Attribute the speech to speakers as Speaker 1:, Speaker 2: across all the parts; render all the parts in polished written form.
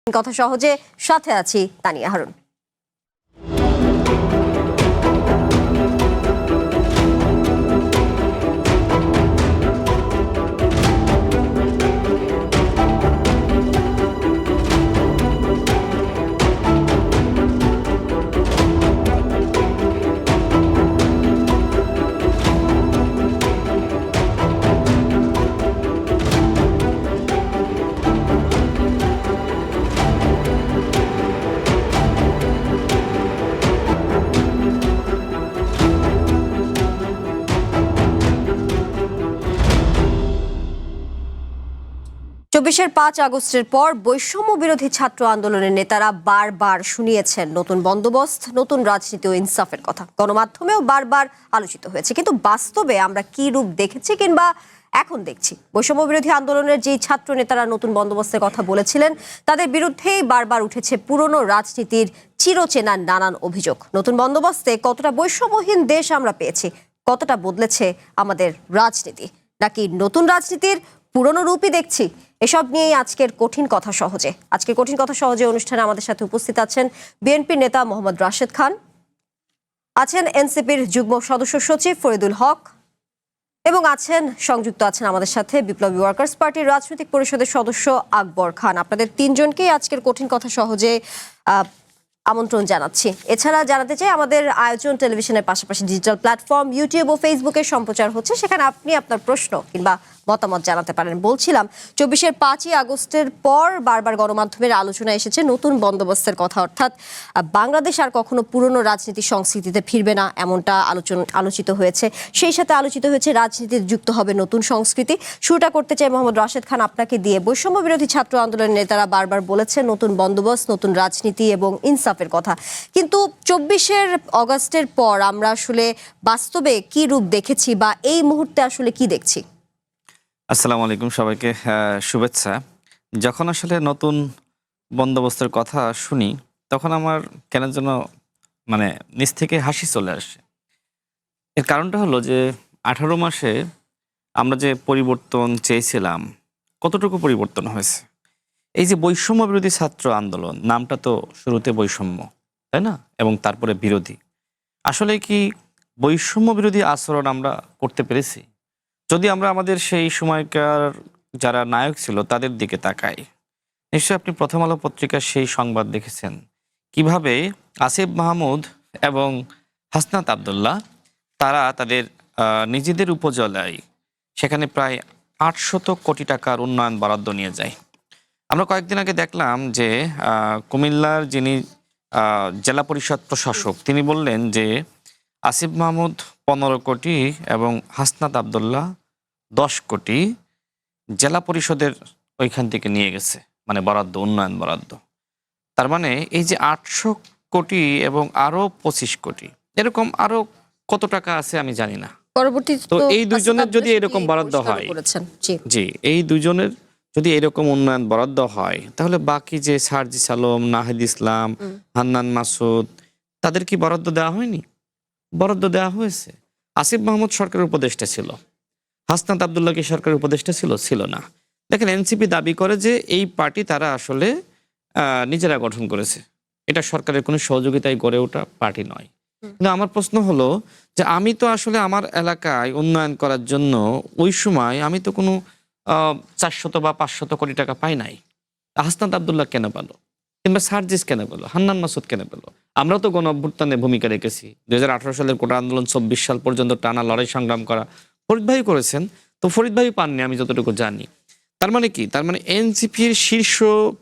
Speaker 1: কথা সহজে সাথে আছি তানিয়া হারুন। চব্বিশের 5 আগস্টের পর বৈষম্য বিরোধী ছাত্র আন্দোলনের নেতারা বারবার শুনিয়েছেন নতুন বন্দোবস্ত, নতুন রাজনীতি ও ইনসাফের কথা। গণমাধ্যমেও বারবার আলোচিত হয়েছে, কিন্তু বাস্তবে আমরা কি রূপ দেখেছি কিংবা এখন দেখছি? বৈষম্য বিরোধী আন্দোলনের যে ছাত্র নেতারা নতুন বন্দোবস্তের কথা বলেছিলেন, তাদের বিরুদ্ধেই বারবার উঠেছে পুরনো রাজনীতির চিরচেনা নানান অভিযোগ। নতুন বন্দোবস্তে কতটা বৈষম্যহীন দেশ আমরা পেয়েছি, কতটা বদলেছে আমাদের রাজনীতি, নাকি নতুন রাজনীতির পুরনো রূপই দেখছি? এসব নিয়েই আজকের কঠিন কথা সহজে অনুষ্ঠানে আমাদের সাথে উপস্থিত আছেন বিএনপি নেতা মোহাম্মদ রাশেদ খান, আছেন এনসিপির যুগ্ম সদস্য সচিব ফরিদুল হক, এবং সংযুক্ত আছেন আমাদের সাথে বিপ্লবী ওয়ার্কার্স পার্টির রাজনৈতিক পরিষদের সদস্য আকবর খান। আপনাদের তিনজনকেই আজকের কঠিন কথা সহজে আমন্ত্রণ জানাচ্ছি। এছাড়া জানাতে চাই, আমাদের আয়োজন টেলিভিশনের পাশাপাশি ডিজিটাল প্ল্যাটফর্ম ইউটিউব ও ফেসবুকে সম্প্রচার হচ্ছে, সেখানে আপনি আপনার প্রশ্ন কিংবা মতামত জানাতে পারেন। বলছিলাম, 24-এর 5ই আগস্টের পর বারবার গণমাধ্যমের আলোচনা এসেছে নতুন বন্দোবস্তের কথা, অর্থাৎ বাংলাদেশ আর কখনো পুরনো রাজনীতি সংস্কৃতিতে ফিরবে না, এমনটা আলোচিত হয়েছে। সেই সাথে আলোচিত হয়েছে রাজনীতিতে যুক্ত হবে নতুন সংস্কৃতি। শুরুটা করতে চাই মোহাম্মদ রাশেদ খান আপনাকে দিয়ে। বৈষম্য বিরোধী ছাত্র আন্দোলনের নেতারা বারবার বলেছে নতুন বন্দোবস্ত, নতুন রাজনীতি এবং ইনসাফের কথা, কিন্তু 24-এর আগস্টের পর আমরা আসলে বাস্তবে কি রূপ দেখেছি বা এই মুহূর্তে আসলে কি দেখছি?
Speaker 2: আসসালামু আলাইকুম, সবাইকে শুভেচ্ছা। যখন আসলে নতুন বন্দোবস্তের কথা শুনি, তখন আমার কেন যেন নিজ থেকে হাসি চলে আসে। এর কারণটা হলো যে 18 মাসে আমরা যে পরিবর্তন চেয়েছিলাম, কতটুকু পরিবর্তন হয়েছে? এই যে বৈষম্য বিরোধী ছাত্র আন্দোলন, নামটা তো শুরুতে বৈষম্য, তাই না? এবং তারপরে বিরোধী। আসলে কি বৈষম্য বিরোধী আচরণ আমরা করতে পেরেছি? যদি আমরা আমাদের সেই সময়কার যারা নায়ক ছিল তাদের দিকে তাকাই, নিশ্চয়ই আপনি প্রথম আলো পত্রিকার সেই সংবাদ দেখেছেন, কিভাবে আসিফ মাহমুদ এবং হাসনাত আবদুল্লাহ তারা তাদের নিজেদের উপজেলায় সেখানে প্রায় 800 কোটি টাকার উন্নয়ন বরাদ্দ নিয়ে যায়। আমরা কয়েকদিন আগে দেখলাম যে কুমিল্লার যিনি জেলা পরিষদ প্রশাসক, তিনি বললেন যে আসিফ মাহমুদ 15 কোটি এবং হাসনাত আবদুল্লাহ 10 কোটি জেলা পরিষদের ওইখান থেকে নিয়ে গেছে, বরাদ্দ, উন্নয়ন বরাদ্দ। তার মানে এই যে 800 কোটি এবং আরো 25 কোটি, এরকম আরো কত টাকা আছে আমি জানি না। তো এই দুইজনের যদি এরকম বরাদ্দ হয়, জি, এই দুইজনের যদি এরকম উন্নয়ন বরাদ্দ হয়, তাহলে বাকি যে সার্জিস আলম, নাহিদ ইসলাম, হান্নান মাসুদ, তাদের কি বরাদ্দ দেওয়া হয়নি? বরাদ্দ দেওয়া হয়েছে। আসিফ মাহমুদ সরকারের উপদেষ্টা ছিল, হাসনাত আবদুল্লাহ কি সরকারের উপদেষ্টা ছিল? ছিল না। দেখেন, এনসিপি দাবি করে যে এই পার্টি তারা আসলে নিজেরা গঠন করেছে, এটা সরকারের কোনো সহযোগিতায় গড়ে ওঠা পার্টি নয়। কিন্তু আমার প্রশ্ন হলো যে আমি তো আসলে আমার এলাকায় উন্নয়ন করার জন্য ওই সময় আমি তো কোনো 400 বা 500 কোটি টাকা পাই নাই। হাসনাত আবদুল্লাহ কেন পেলো? কিংবা সার্জিস কেন পেলো? হান্নান মাসুদ কেন পেলো? আমরা তো গণ অভ্যুত্থানে ভূমিকা রেখেছি। 2018 সালের কোটা আন্দোলন 24 সাল পর্যন্ত টানা লড়াই সংগ্রাম করা ফরিদ ভাই করেছেন, তো ফরিদ ভাই পাননি আমি যতটুকু জানি। তার মানে কি? তার মানে এনসিপির শীর্ষ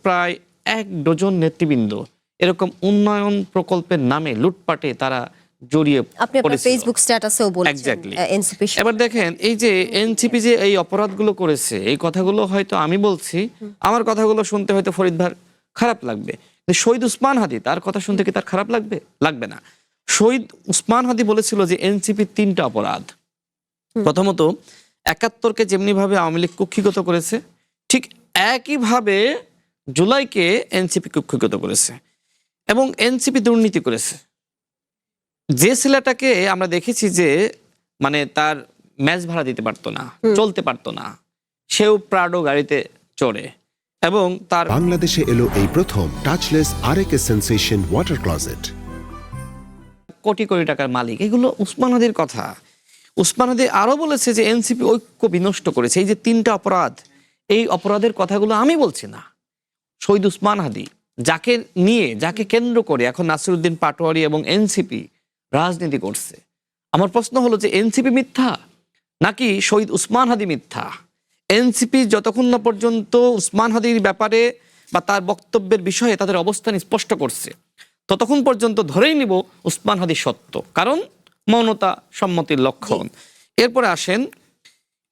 Speaker 2: প্রায় 1 ডজন নেতৃবৃন্দ এরকম উন্নয়ন প্রকল্পের নামে লুটপাটে তারা জড়িয়ে পড়েছে। এবার দেখেন, এই যে এনসিপি যে এই অপরাধগুলো করেছে, এই কথাগুলো হয়তো আমি বলছি, আমার কথাগুলো শুনতে হয়তো ফরিদ ভাই খারাপ লাগবে, শহীদ উসমান হাদি তার কথা শুনতে কি তার খারাপ লাগবে? লাগবে না। শহীদ উসমান হাদি বলেছিল যে এনসিপি 3টা অপরাধ। প্রথমত, 71-কে যেমনি ভাবে আওয়ামী লীগ কুক্ষিগত করেছে, ঠিক একইভাবে জুলাইকে এনসিপি কুক্ষিগত করেছে এবং এনসিপি দুর্নীতি করেছে। যে ছেলেটাকে আমরা দেখেছি যে তার ম্যাচ ভাড়া দিতে পারতো না, চলতে পারতো না, সেও প্রাডো গাড়িতে চড়ে এবং তার
Speaker 3: বাংলাদেশে এলো এই প্রথম টাচলেস আরএকে sensation water closet.
Speaker 2: Crore crore টাকার মালিক, এগুলো উসমান হাদির কথা। উসমান হাদি আরো বলেছে যে এনসিপি ঐক্য বিনষ্ট করেছে। এই যে 3টা অপরাধ, এই অপরাধের কথাগুলো আমি বলছি না, শহীদ উসমান হাদি, যাকে নিয়ে, যাকে কেন্দ্র করে এখন নাসিরউদ্দিন পাটোয়ারি এবং এনসিপি রাজনীতি করছে। আমার প্রশ্ন হলো যে এনসিপি মিথ্যা নাকি শহীদ উসমান হাদি মিথ্যা? এনসিপি যতক্ষণ না পর্যন্ত উসমান হাদির ব্যাপারে বা তার বক্তব্যের বিষয়ে তাদের অবস্থান স্পষ্ট করছে, ততক্ষণ পর্যন্ত ধরেই নিব উসমান হাদি সত্য, কারণ মৌনতা সম্মতির লক্ষণ। এরপরে আসেন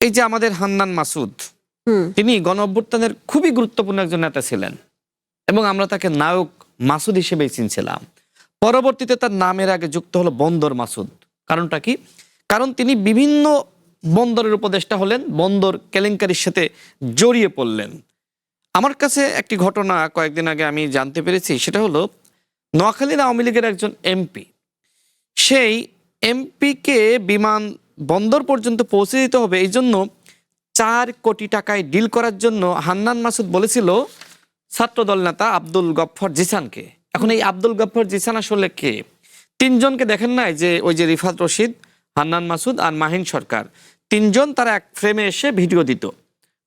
Speaker 2: এই যে আমাদের হান্নান মাসুদ, তিনি গণ অভ্যুত্থানের খুবই গুরুত্বপূর্ণ একজন নেতা ছিলেন এবং আমরা তাকে নায়ক মাসুদ হিসেবেই চিনছিলাম। পরবর্তীতে তার নামের আগে যুক্ত হলো বন্দর মাসুদ। কারণটা কি? কারণ তিনি বিভিন্ন বন্দরের উপদেষ্টা হলেন, বন্দর কেলেঙ্কারির সাথে জড়িয়ে পড়লেন। আমার কাছে একটি ঘটনা কয়েকদিন আগে আমি জানতে পেরেছি, সেটা হলো নোয়াখালীর আওয়ামী লীগের একজন এমপি, সেই এমপিকে বিমান বন্দর পর্যন্ত পৌঁছে দিতে হবে, এই জন্য 4 কোটি টাকায় ডিল করার জন্য হান্নান মাসুদ বলেছিল ছাত্রদল নেতা আব্দুল গফফর জিসানকে। এখন এই আব্দুল গফফর জিসান আসলে কে? 3 জনকে দেখেন নাই যে ওই যে রিফাত রশিদ, হান্নান মাসুদ আর মাহিন সরকার, 3 জন তারা এক ফ্রেমে এসে ভিডিও দিত,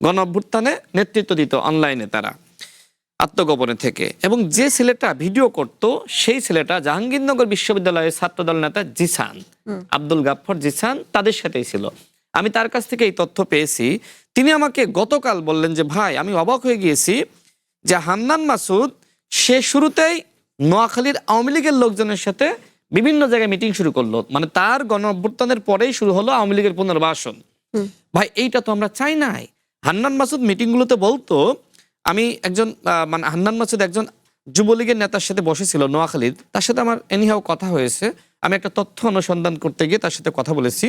Speaker 2: গণ অভ্যুত্থানে নেতৃত্ব দিত অনলাইনে তারা আত্মগোপনে থেকে। এবং যে ছেলেটা ভিডিও করত সেই ছেলেটা জাহাঙ্গীরনগর বিশ্ববিদ্যালয়ের ছাত্রদল নেতা জিসান, আব্দুল গফফর জিসান, তাদের সাথেই ছিল। আমি তার কাছ থেকে এই তথ্য পেয়েছি। তিনি আমাকে গতকাল বললেন যে ভাই, আমি অবাক হয়ে গিয়েছি যে হান্নান মাসুদ সে শুরুতেই নোয়াখালীর আওয়ামী লীগের লোকজনের সাথে বিভিন্ন জায়গায় মিটিং শুরু করলো, মানে তার গণ অভ্যুত্থানের পরেই শুরু হলো আওয়ামী লীগের পুনর্বাসন। ভাই এইটা তো আমরা চাই নাই। হান্নান মাসুদ মিটিংগুলোতে বলতো, আমি একজন মানে হান্নান মাসুদ একজন যুবলীগের নেতার সাথে বসেছিল নোয়াখালীর, তার সাথে আমার এনিহাও কথা হয়েছে। আমি একটা তথ্য অনুসন্ধান করতে গিয়ে তার সাথে কথা বলেছি।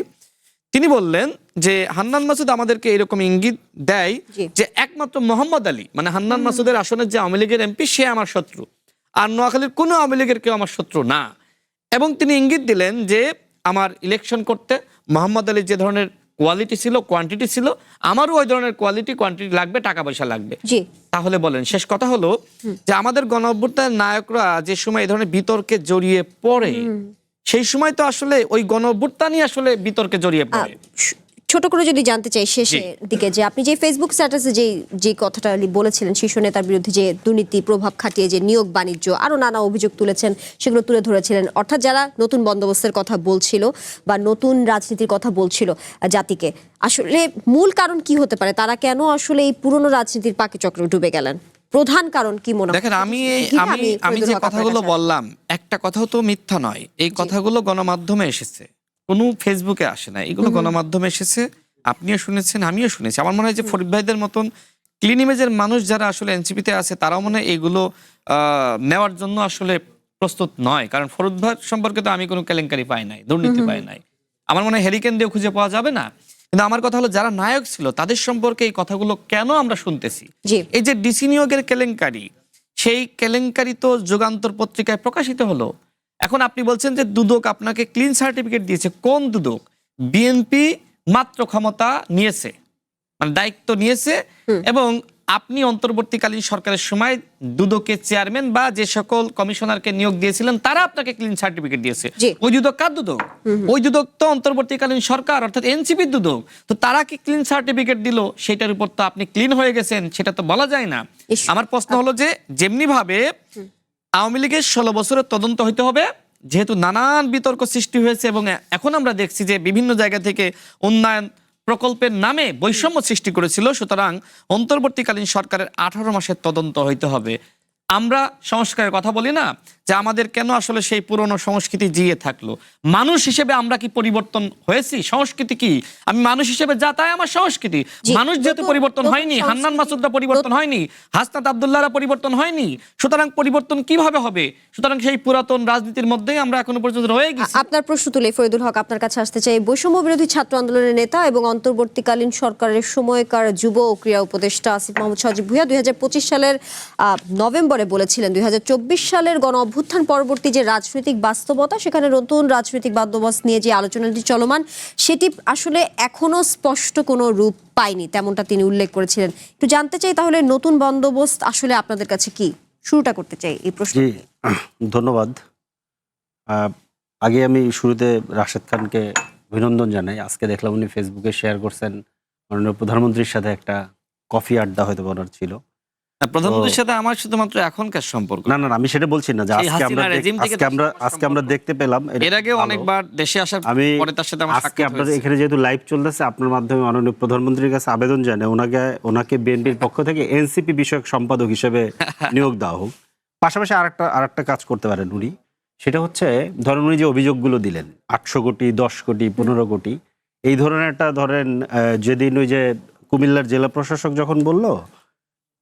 Speaker 2: তিনি বললেন যে হান্নান মাসুদ আমাদেরকে এরকম ইঙ্গিত দেয় যে একমাত্র মোহাম্মদ আলী, মানে হান্নান মাসুদের আসনের যে আওয়ামী লীগের এমপি, সে আমার শত্রু, আর নোয়াখালীর কোনো আওয়ামী লীগের কেউ আমার শত্রু না। এবং তিনি ইঙ্গিত দিলেন যে আমার ইলেকশন করতে মোহাম্মদ আলীর যে ধরনের কোয়ালিটি ছিল, কোয়ান্টিটি ছিল, আমারও ওই ধরনের কোয়ালিটি কোয়ান্টিটি লাগবে, টাকা পয়সা লাগবে। তাহলে বলেন, শেষ কথা হলো যে আমাদের গণ অভ্যুত্থানের নায়করা যে সময় এই ধরনের বিতর্কে জড়িয়ে পড়ে, সেই সময় তো আসলে ওই গণ অভ্যুত্থানই আসলে বিতর্কে জড়িয়ে পড়ে।
Speaker 1: ছোট করে যদি জানতে চাই শেষের দিকে, যে আপনি যে ফেসবুক স্ট্যাটাসে যে কথাটা বলেছিলেন, শীর্ষ নেতার বিরুদ্ধে যে দুর্নীতি প্রভাব খাটিয়ে যে নিয়োগ বাণিজ্য আরো নানা অভিযোগ তুলেছেন, সেগুলো তুলে ধরেছিলেন। অর্থাৎ যারা নতুন বন্দোবস্তের কথা বলছিল বা নতুন রাজনীতির কথা বলছিল জাতিকে, আসলে মূল কারণ কি হতে পারে? তারা কেন আসলে এই পুরনো রাজনীতির পাকিচক্রে ডুবে গেলেন? প্রধান কারণ কি মনে হয়?
Speaker 2: দেখেন, আমি যে কথাগুলো বললাম, একটা কথাও তো মিথ্যা নয়। এই কথাগুলো গণমাধ্যমে এসেছে, কোনো ফেসবুকে আসে না, এগুলো গণমাধ্যমে এসেছে। আপনিও শুনেছেন, আমিও শুনেছি। আমার মনে হয় যে ফরিদ ভাইদের মতন ক্লিন ইমেজের মানুষ যারা আসলে এনসিপিতে আছে, তারাও মনে হয় এগুলো নেওয়ার জন্য আসলে প্রস্তুত নয়। কারণ ফরিদ ভাই সম্পর্কে তো আমি কোনো কেলেঙ্কারি পাই নাই, দুর্নীতি পাই নাই। আমার মনে হয় হেরিকেন দিয়ে খুঁজে পাওয়া যাবে না। কিন্তু আমার কথা হলো, যারা নায়ক ছিল তাদের সম্পর্কে এই কথাগুলো কেন আমরা শুনতেছি? এই যে ডিসি নিয়োগের কেলেঙ্কারি, সেই কেলেঙ্কারি তো যুগান্তর পত্রিকায় প্রকাশিত হলো। এখন আপনি বলছেন যে দুদক আপনাকে ক্লিন সার্টিফিকেট দিয়েছে। কোন দুদক? বিএনপি মাত্র ক্ষমতা নিয়েছে, মানে দায়িত্ব নিয়েছে, এবং আপনি অন্তর্বর্তীকালীন সরকারের সময় দুদকের চেয়ারম্যান বা যে সকল কমিশনারকে নিয়োগ দিয়েছিলেন তারা আপনাকে ক্লিন সার্টিফিকেট দিয়েছে। ওই দুদক কার দুদক? ওই দুদক তো অন্তর্বর্তীকালীন সরকার, অর্থাৎ এনসিপির দুদক। তো তারা কি ক্লিন সার্টিফিকেট দিল, সেটার উপর তো আপনি ক্লিন হয়ে গেছেন, সেটা তো বলা যায় না। আমার প্রশ্ন হলো যে যেমনি ভাবে আওয়ামী লীগের 16 বছরের তদন্ত হইতে হবে, যেহেতু নানান বিতর্ক সৃষ্টি হয়েছে এবং এখন আমরা দেখছি যে বিভিন্ন জায়গা থেকে উন্নয়ন প্রকল্পের নামে বৈষম্য সৃষ্টি করেছিল, সুতরাং অন্তর্বর্তীকালীন সরকারের 18 মাসের তদন্ত হইতে হবে। আমরা সংস্কারের কথা বলি না, যে আমাদের কেন আসলে সেই পুরনো সংস্কৃতি জিয়ে থাকলো? মানুষ হিসেবে আমরা কি পরিবর্তন হয়েছি? সংস্কৃতি কি? আমি মানুষ হিসেবে যা, তাই আমার সংস্কৃতি। মানুষ যেহেতু পরিবর্তন হয়নি, হান্নান মাসুদরা পরিবর্তন হয়নি, হাসনাত আব্দুল্লাহরা পরিবর্তন হয়নি, সুতরাং পরিবর্তন কিভাবে হবে? সুতরাং সেই পুরাতন রাজনীতির মধ্যেই আমরা এখনো পর্যন্ত রয়ে গেছি।
Speaker 1: আপনার প্রশ্ন তুলে ফরিদুল হক, আপনার কাছে আসতে চাই। বৈষম্য বিরোধী ছাত্র আন্দোলনের নেতা এবং অন্তর্বর্তীকালীন সরকারের সময়কার যুব ও ক্রীড়া উপদেষ্টা আসিফ মাহমুদ সজীব ভুঁইয়া 2025 সালের নভেম্বরে বলেছিলেন 2024 সালের গণ অভ্যুত্থান পরবর্তী যে রাজনৈতিক বাস্তবতা, সেখানে নতুন রাজনৈতিক বন্দোবস্ত নিয়ে যে আলোচনাটি চলমান, সেটি আসলে এখনো স্পষ্ট কোনো রূপ পায়নি, তেমনটা তিনি উল্লেখ করেছিলেন। একটু জানতে চাই তাহলে নতুন বন্দোবস্ত আসলে আপনাদের কাছে কি? শুরুটা করতে চাই এই প্রশ্ন।
Speaker 4: জি, ধন্যবাদ। আগে আমি শুরুতে রাশেদ খানকে অভিনন্দন জানাই। আজকে দেখলাম উনি ফেসবুকে শেয়ার করছেন মাননীয় প্রধানমন্ত্রীর সাথে একটা কফি আড্ডা হয়তো ওনার ছিল।
Speaker 2: প্রধানমন্ত্রীর সাথে আমার শুধুমাত্র এখনকার সম্পর্ক
Speaker 4: না, আমি সেটা বলছি না যে
Speaker 2: সেই হাসিনা রেজিম থেকে
Speaker 4: আজকে আমরা দেখতে পেলাম। এটা
Speaker 2: এর আগেও
Speaker 4: ভালো।
Speaker 2: অনেকবার দেশে আসার
Speaker 4: আমি
Speaker 2: পরে তার সাথে আমার
Speaker 4: আজকে
Speaker 2: সাক্ষাৎ
Speaker 4: আপনাদের
Speaker 2: হয়েছে।
Speaker 4: এখানে যেহেতু লাইভ চলতেছে, আপনার মাধ্যমে মাননীয় প্রধানমন্ত্রীর কাছে আবেদন জানাই ওনাকে বিএনপির পক্ষ থেকে এনসিপি বিষয়ক সম্পাদক হিসেবে নিয়োগ দেওয়া হোক। পাশাপাশি আরেকটা কাজ করতে পারেন উনি, সেটা হচ্ছে ধরেন উনি যে অভিযোগগুলো দিলেন 800 কোটি, 10 কোটি, 15 কোটি, এই ধরনের একটা ধরেন যেদিন ওই যে কুমিল্লার জেলা প্রশাসক যখন বলল,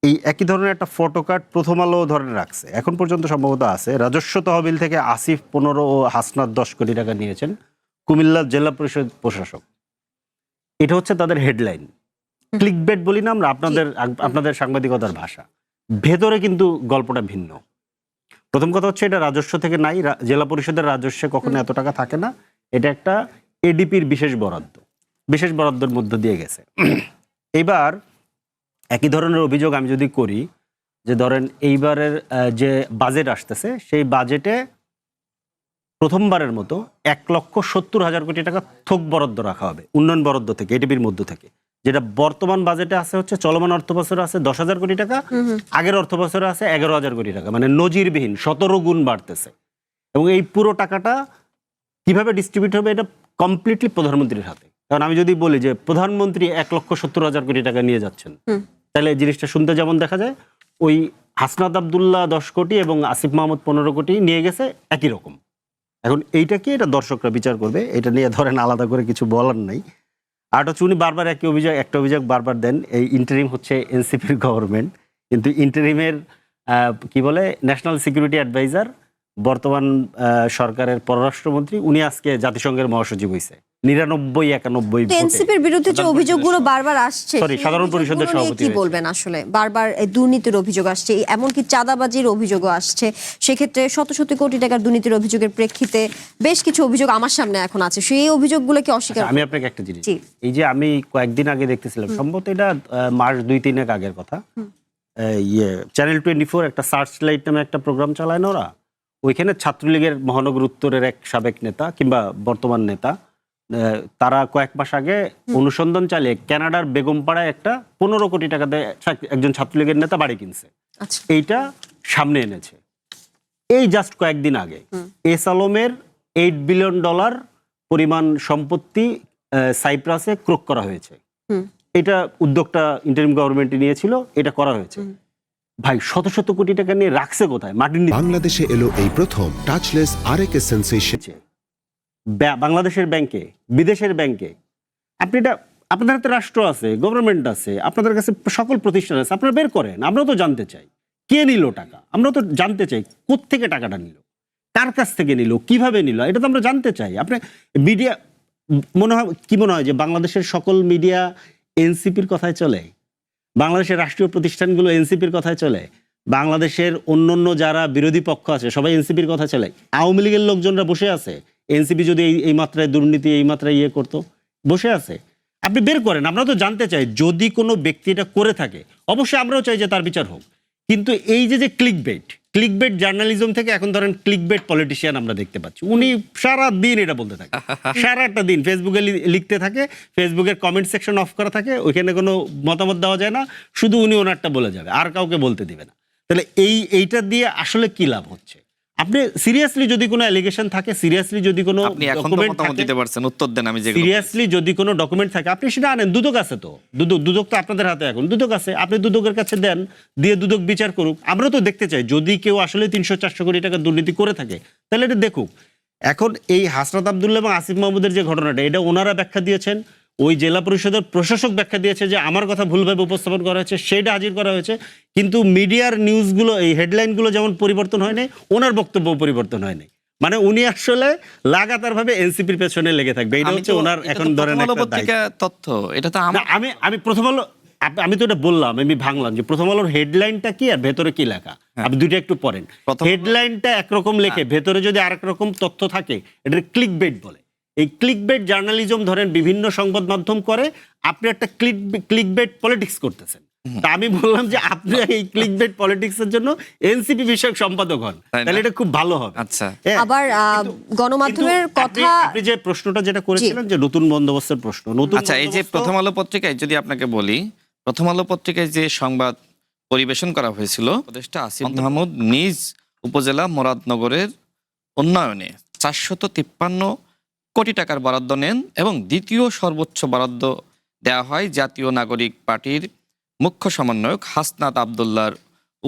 Speaker 4: এই একই ধরনের একটা ফটো কার্ড প্রথম আলো ধরে রাখছে, এখন পর্যন্ত সম্ভবত আছে। রাজস্ব তহবিল থেকে আসিফ 15 ও হাসনাত 10 কোটি টাকা নিয়েছেন কুমিল্লার জেলা পরিষদ প্রশাসক। এটা হচ্ছে তাদের হেডলাইন। ক্লিকবেট বলি না আমরা, আপনাদের সাংবাদিকতার ভাষা। ভেতরে কিন্তু গল্পটা ভিন্ন। প্রথম কথা হচ্ছে এটা রাজস্ব থেকে নাই, জেলা পরিষদের রাজস্বে কখনো এত টাকা থাকে না। এটা একটা এডিপির বিশেষ বরাদ্দের মধ্য দিয়ে গেছে। এইবার একই ধরনের অভিযোগ আমি যদি করি যে ধরেন এইবারের যে বাজেট আসতেছে, সেই বাজেটে প্রথমবারের মতো 1,70,000 কোটি টাকা থোক বরাদ্দ রাখা হবে উন্নয়ন বরাদ্দ থেকে, এডিপির মধ্য থেকে। যেটা বর্তমান বাজেটে আছে হচ্ছে, চলমান অর্থ বছরে আছে 10,000 কোটি টাকা, আগের অর্থ বছরে আছে 11,000 কোটি টাকা, মানে নজিরবিহীন 17 গুণ বাড়তেছে। এবং এই পুরো টাকাটা কিভাবে ডিস্ট্রিবিউট হবে, এটা কমপ্লিটলি প্রধানমন্ত্রীর হাতে। কারণ আমি যদি বলি যে প্রধানমন্ত্রী 1,70,000 কোটি টাকা নিয়ে যাচ্ছেন, তাহলে এই জিনিসটা শুনতে যেমন দেখা যায়, ওই হাসনাত আব্দুল্লাহ 10 কোটি এবং আসিফ মাহমুদ 15 কোটি নিয়ে গেছে একই রকম। এখন এইটা কি, এটা দর্শকরা বিচার করবে, এটা নিয়ে ধরেন আলাদা করে কিছু বলার নাই। আর হচ্ছে উনি বারবার একটা অভিযোগ বারবার দেন, এই ইন্টারিম হচ্ছে এনসিপির গভর্নমেন্ট, কিন্তু ইন্টারিমের কি বলে ন্যাশনাল সিকিউরিটি অ্যাডভাইজার, বর্তমান সরকারের পররাষ্ট্রমন্ত্রী, উনি আজকে জাতিসংঘের মহাসচিব হয়েছে 99-91
Speaker 1: এনসিপির বিরুদ্ধে যে অভিযোগগুলো বারবার আসছে,
Speaker 4: সাধারণ পরিষদের
Speaker 1: সেগুলো নিয়ে
Speaker 4: সভাপতি
Speaker 1: কি
Speaker 4: হয়েছে।
Speaker 1: বলবেন? আসলে বারবার এই দুর্নীতির অভিযোগ আসছে, এমনকি চাঁদাবাজির অভিযোগও আসছে। সেক্ষেত্রে শত শত কোটি টাকার দুর্নীতির অভিযোগের প্রেক্ষিতে বেশ কিছু অভিযোগ আমার সামনে এখন আছে, সেই অভিযোগগুলো কি অস্বীকার?
Speaker 4: আমি আপনাকে একটা জিনিস,
Speaker 1: জি।
Speaker 4: এই যে আমি কয়েকদিন আগে দেখতেছিলাম, সম্ভবত এটা মাস 2-3 আগের কথা, চ্যানেল 24 একটা সার্চ লাইট নামে একটা প্রোগ্রাম চালায় না ওরা, ওইখানে ছাত্রলীগের মহানগর উত্তরের এক সাবেক নেতা কিংবা বর্তমান নেতা, তারা কয়েক মাস আগে অনুসন্ধান চালিয়ে কানাডার বেগমপাড়ায় একটা 15 কোটি টাকা দিয়ে একজন ছাত্রলীগের নেতা বাড়ি কিনছে।
Speaker 1: আচ্ছা।
Speaker 4: এইটা সামনে এনেছে এই জাস্ট কয়েকদিন আগে। এস আলমের $8 বিলিয়ন পরিমাণ সম্পত্তি সাইপ্রাসে ক্রোক করা হয়েছে। এটা উদ্যোগটা ইন্টারিম গভর্নমেন্ট নিয়েছিল, এটা করা হয়েছে। ভাই শত শত কোটি টাকা নিয়ে রাখছে কোথায়? মাটির নিচে।
Speaker 3: বাংলাদেশে এলো এই প্রথম টাচলেস আরএকে সেন্সেশন।
Speaker 4: বাংলাদেশের ব্যাংকে, বিদেশের ব্যাংকে। আপনি এটা, আপনাদের হাতে রাষ্ট্র আছে, গভর্নমেন্ট আছে, আপনাদের কাছে সকল প্রতিষ্ঠান আছে, আপনারা বের করেন। আমরাও তো জানতে চাই কে নিল টাকা, আমরাও তো জানতে চাই কোত্থেকে টাকাটা নিল, কার কাছ থেকে নিল, কিভাবে নিল, এটা তো আমরা জানতে চাই। আপনি মিডিয়া মনে হয় যে বাংলাদেশের সকল মিডিয়া এনসিপির কথায় চলে? বাংলাদেশের রাষ্ট্রীয় প্রতিষ্ঠানগুলো এনসিপির কথায় চলে? বাংলাদেশের অন্যান্য যারা বিরোধী পক্ষ আছে সবাই এনসিপির কথা চলে? আওয়ামী লীগের লোকজনরা বসে আছে, এনসিপি যদি এই মাত্রায় দুর্নীতি, এই মাত্রায় করতো, বসে আছে? আপনি বের করেন, আমরা তো জানতে চাই। যদি কোনো ব্যক্তি এটা করে থাকে, অবশ্যই আমরাও চাই যে তার বিচার হোক। কিন্তু এই যে ক্লিকবেট জার্নালিজম থেকে এখন ধরেন ক্লিকবেট পলিটিশিয়ান আমরা দেখতে পাচ্ছি। উনি সারা দিন এটা বলতে থাকে, সারাটা দিন ফেসবুকে লিখতে থাকে, ফেসবুকের কমেন্ট সেকশন অফ করা থাকে, ওইখানে কোনো মতামত দেওয়া যায় না, শুধু উনি ওনারটা বলে যাবে, আর কাউকে বলতে দিবে না। তাহলে এইটা দিয়ে আসলে কি লাভ হচ্ছে? আপনি সিরিয়াসলি যদি কোনো অ্যালিগেশন থাকে, সিরিয়াসলি যদি কোনো
Speaker 2: আপনি এখন তো
Speaker 4: ডকুমেন্ট
Speaker 2: মতামত
Speaker 4: থাকে,
Speaker 2: দিতে পারছেন, উত্তর দেন। আমি যেগুলো
Speaker 4: সিরিয়াসলি যদি কোনো ডকুমেন্ট থাকে আপনি সেটা আনেন। দুদক আছে তো, দুদক তো আপনাদের হাতে, এখন দুদক আছে, আপনি দুদকের কাছে দেন, দিয়ে দুদক বিচার করুক। আমরা তো দেখতে চাই যদি কেউ আসলে 300-400 কোটি টাকা দুর্নীতি করে থাকে, তাহলে এটা দেখুক। এখন এই হাসনাত আব্দুল্লাহ এবং আসিফ মাহমুদের যে ঘটনাটা, এটা ওনারা ব্যাখ্যা দিয়েছেন, ওই জেলা পরিষদের প্রশাসক ব্যাখ্যা দিয়েছে যে আমার কথা ভুলভাবে উপস্থাপন করা হয়েছে, সেটা হাজির করা হয়েছে। কিন্তু মিডিয়ার নিউজগুলো, এই হেডলাইনগুলো যেমন পরিবর্তন হয় নাই, ওনার বক্তব্য পরিবর্তন হয় নাই। মানে উনি আসলে লাগাতার ভাবে এনসিপির পেছনে লেগে থাকবে। এটা হচ্ছে ওনার এখন ধরেন একটা দায়িত্ব।
Speaker 2: তথ্য, এটা তো
Speaker 4: আমি প্রথম আলো আমি তো এটা বললাম, আমি ভাঙলাম যে প্রথম আলোর হেডলাইনটা কি আর ভেতরে কি লেখা, আপনি দুইটা একটু পড়েন। হেডলাইনটা একরকম লেখে, ভেতরে যদি আরেক রকম তথ্য থাকে, এটা ক্লিক বেট বলে। এই ক্লিক বেট জার্নালিজম ধরেন বিভিন্ন সংবাদ মাধ্যম করে, আপনি একটা ক্লিক বেট পলিটিক্স করতেছেন। তা আমি বললাম যে আপনি এই ক্লিক বেট পলিটিক্স এর জন্য এনসিপি বিষয়ক সম্পাদক হন, তাহলে এটা খুব ভালো হবে।
Speaker 2: আচ্ছা,
Speaker 1: আবার গণমাধ্যমের কথা,
Speaker 4: আপনি যে প্রশ্নটা যেটা করেছিলেন যে নতুন বন্দোবস্তের প্রশ্ন, নতুন
Speaker 2: আচ্ছা, এই যে প্রথম আলো পত্রিকায় যদি আপনাকে বলি, প্রথম আলো পত্রিকায় যে সংবাদ পরিবেশন করা হয়েছিল, উপদেষ্টা আসিফ মাহমুদ নিজ উপজেলা মুরাদনগরের উন্নয়নে 453 কোটি টাকার বরাদ্দ নেন এবং দ্বিতীয় সর্বোচ্চ বরাদ্দ দেওয়া হয় জাতীয় নাগরিক পার্টির মুখ্য সমন্বয়ক হাসনাত আবদুল্লাহর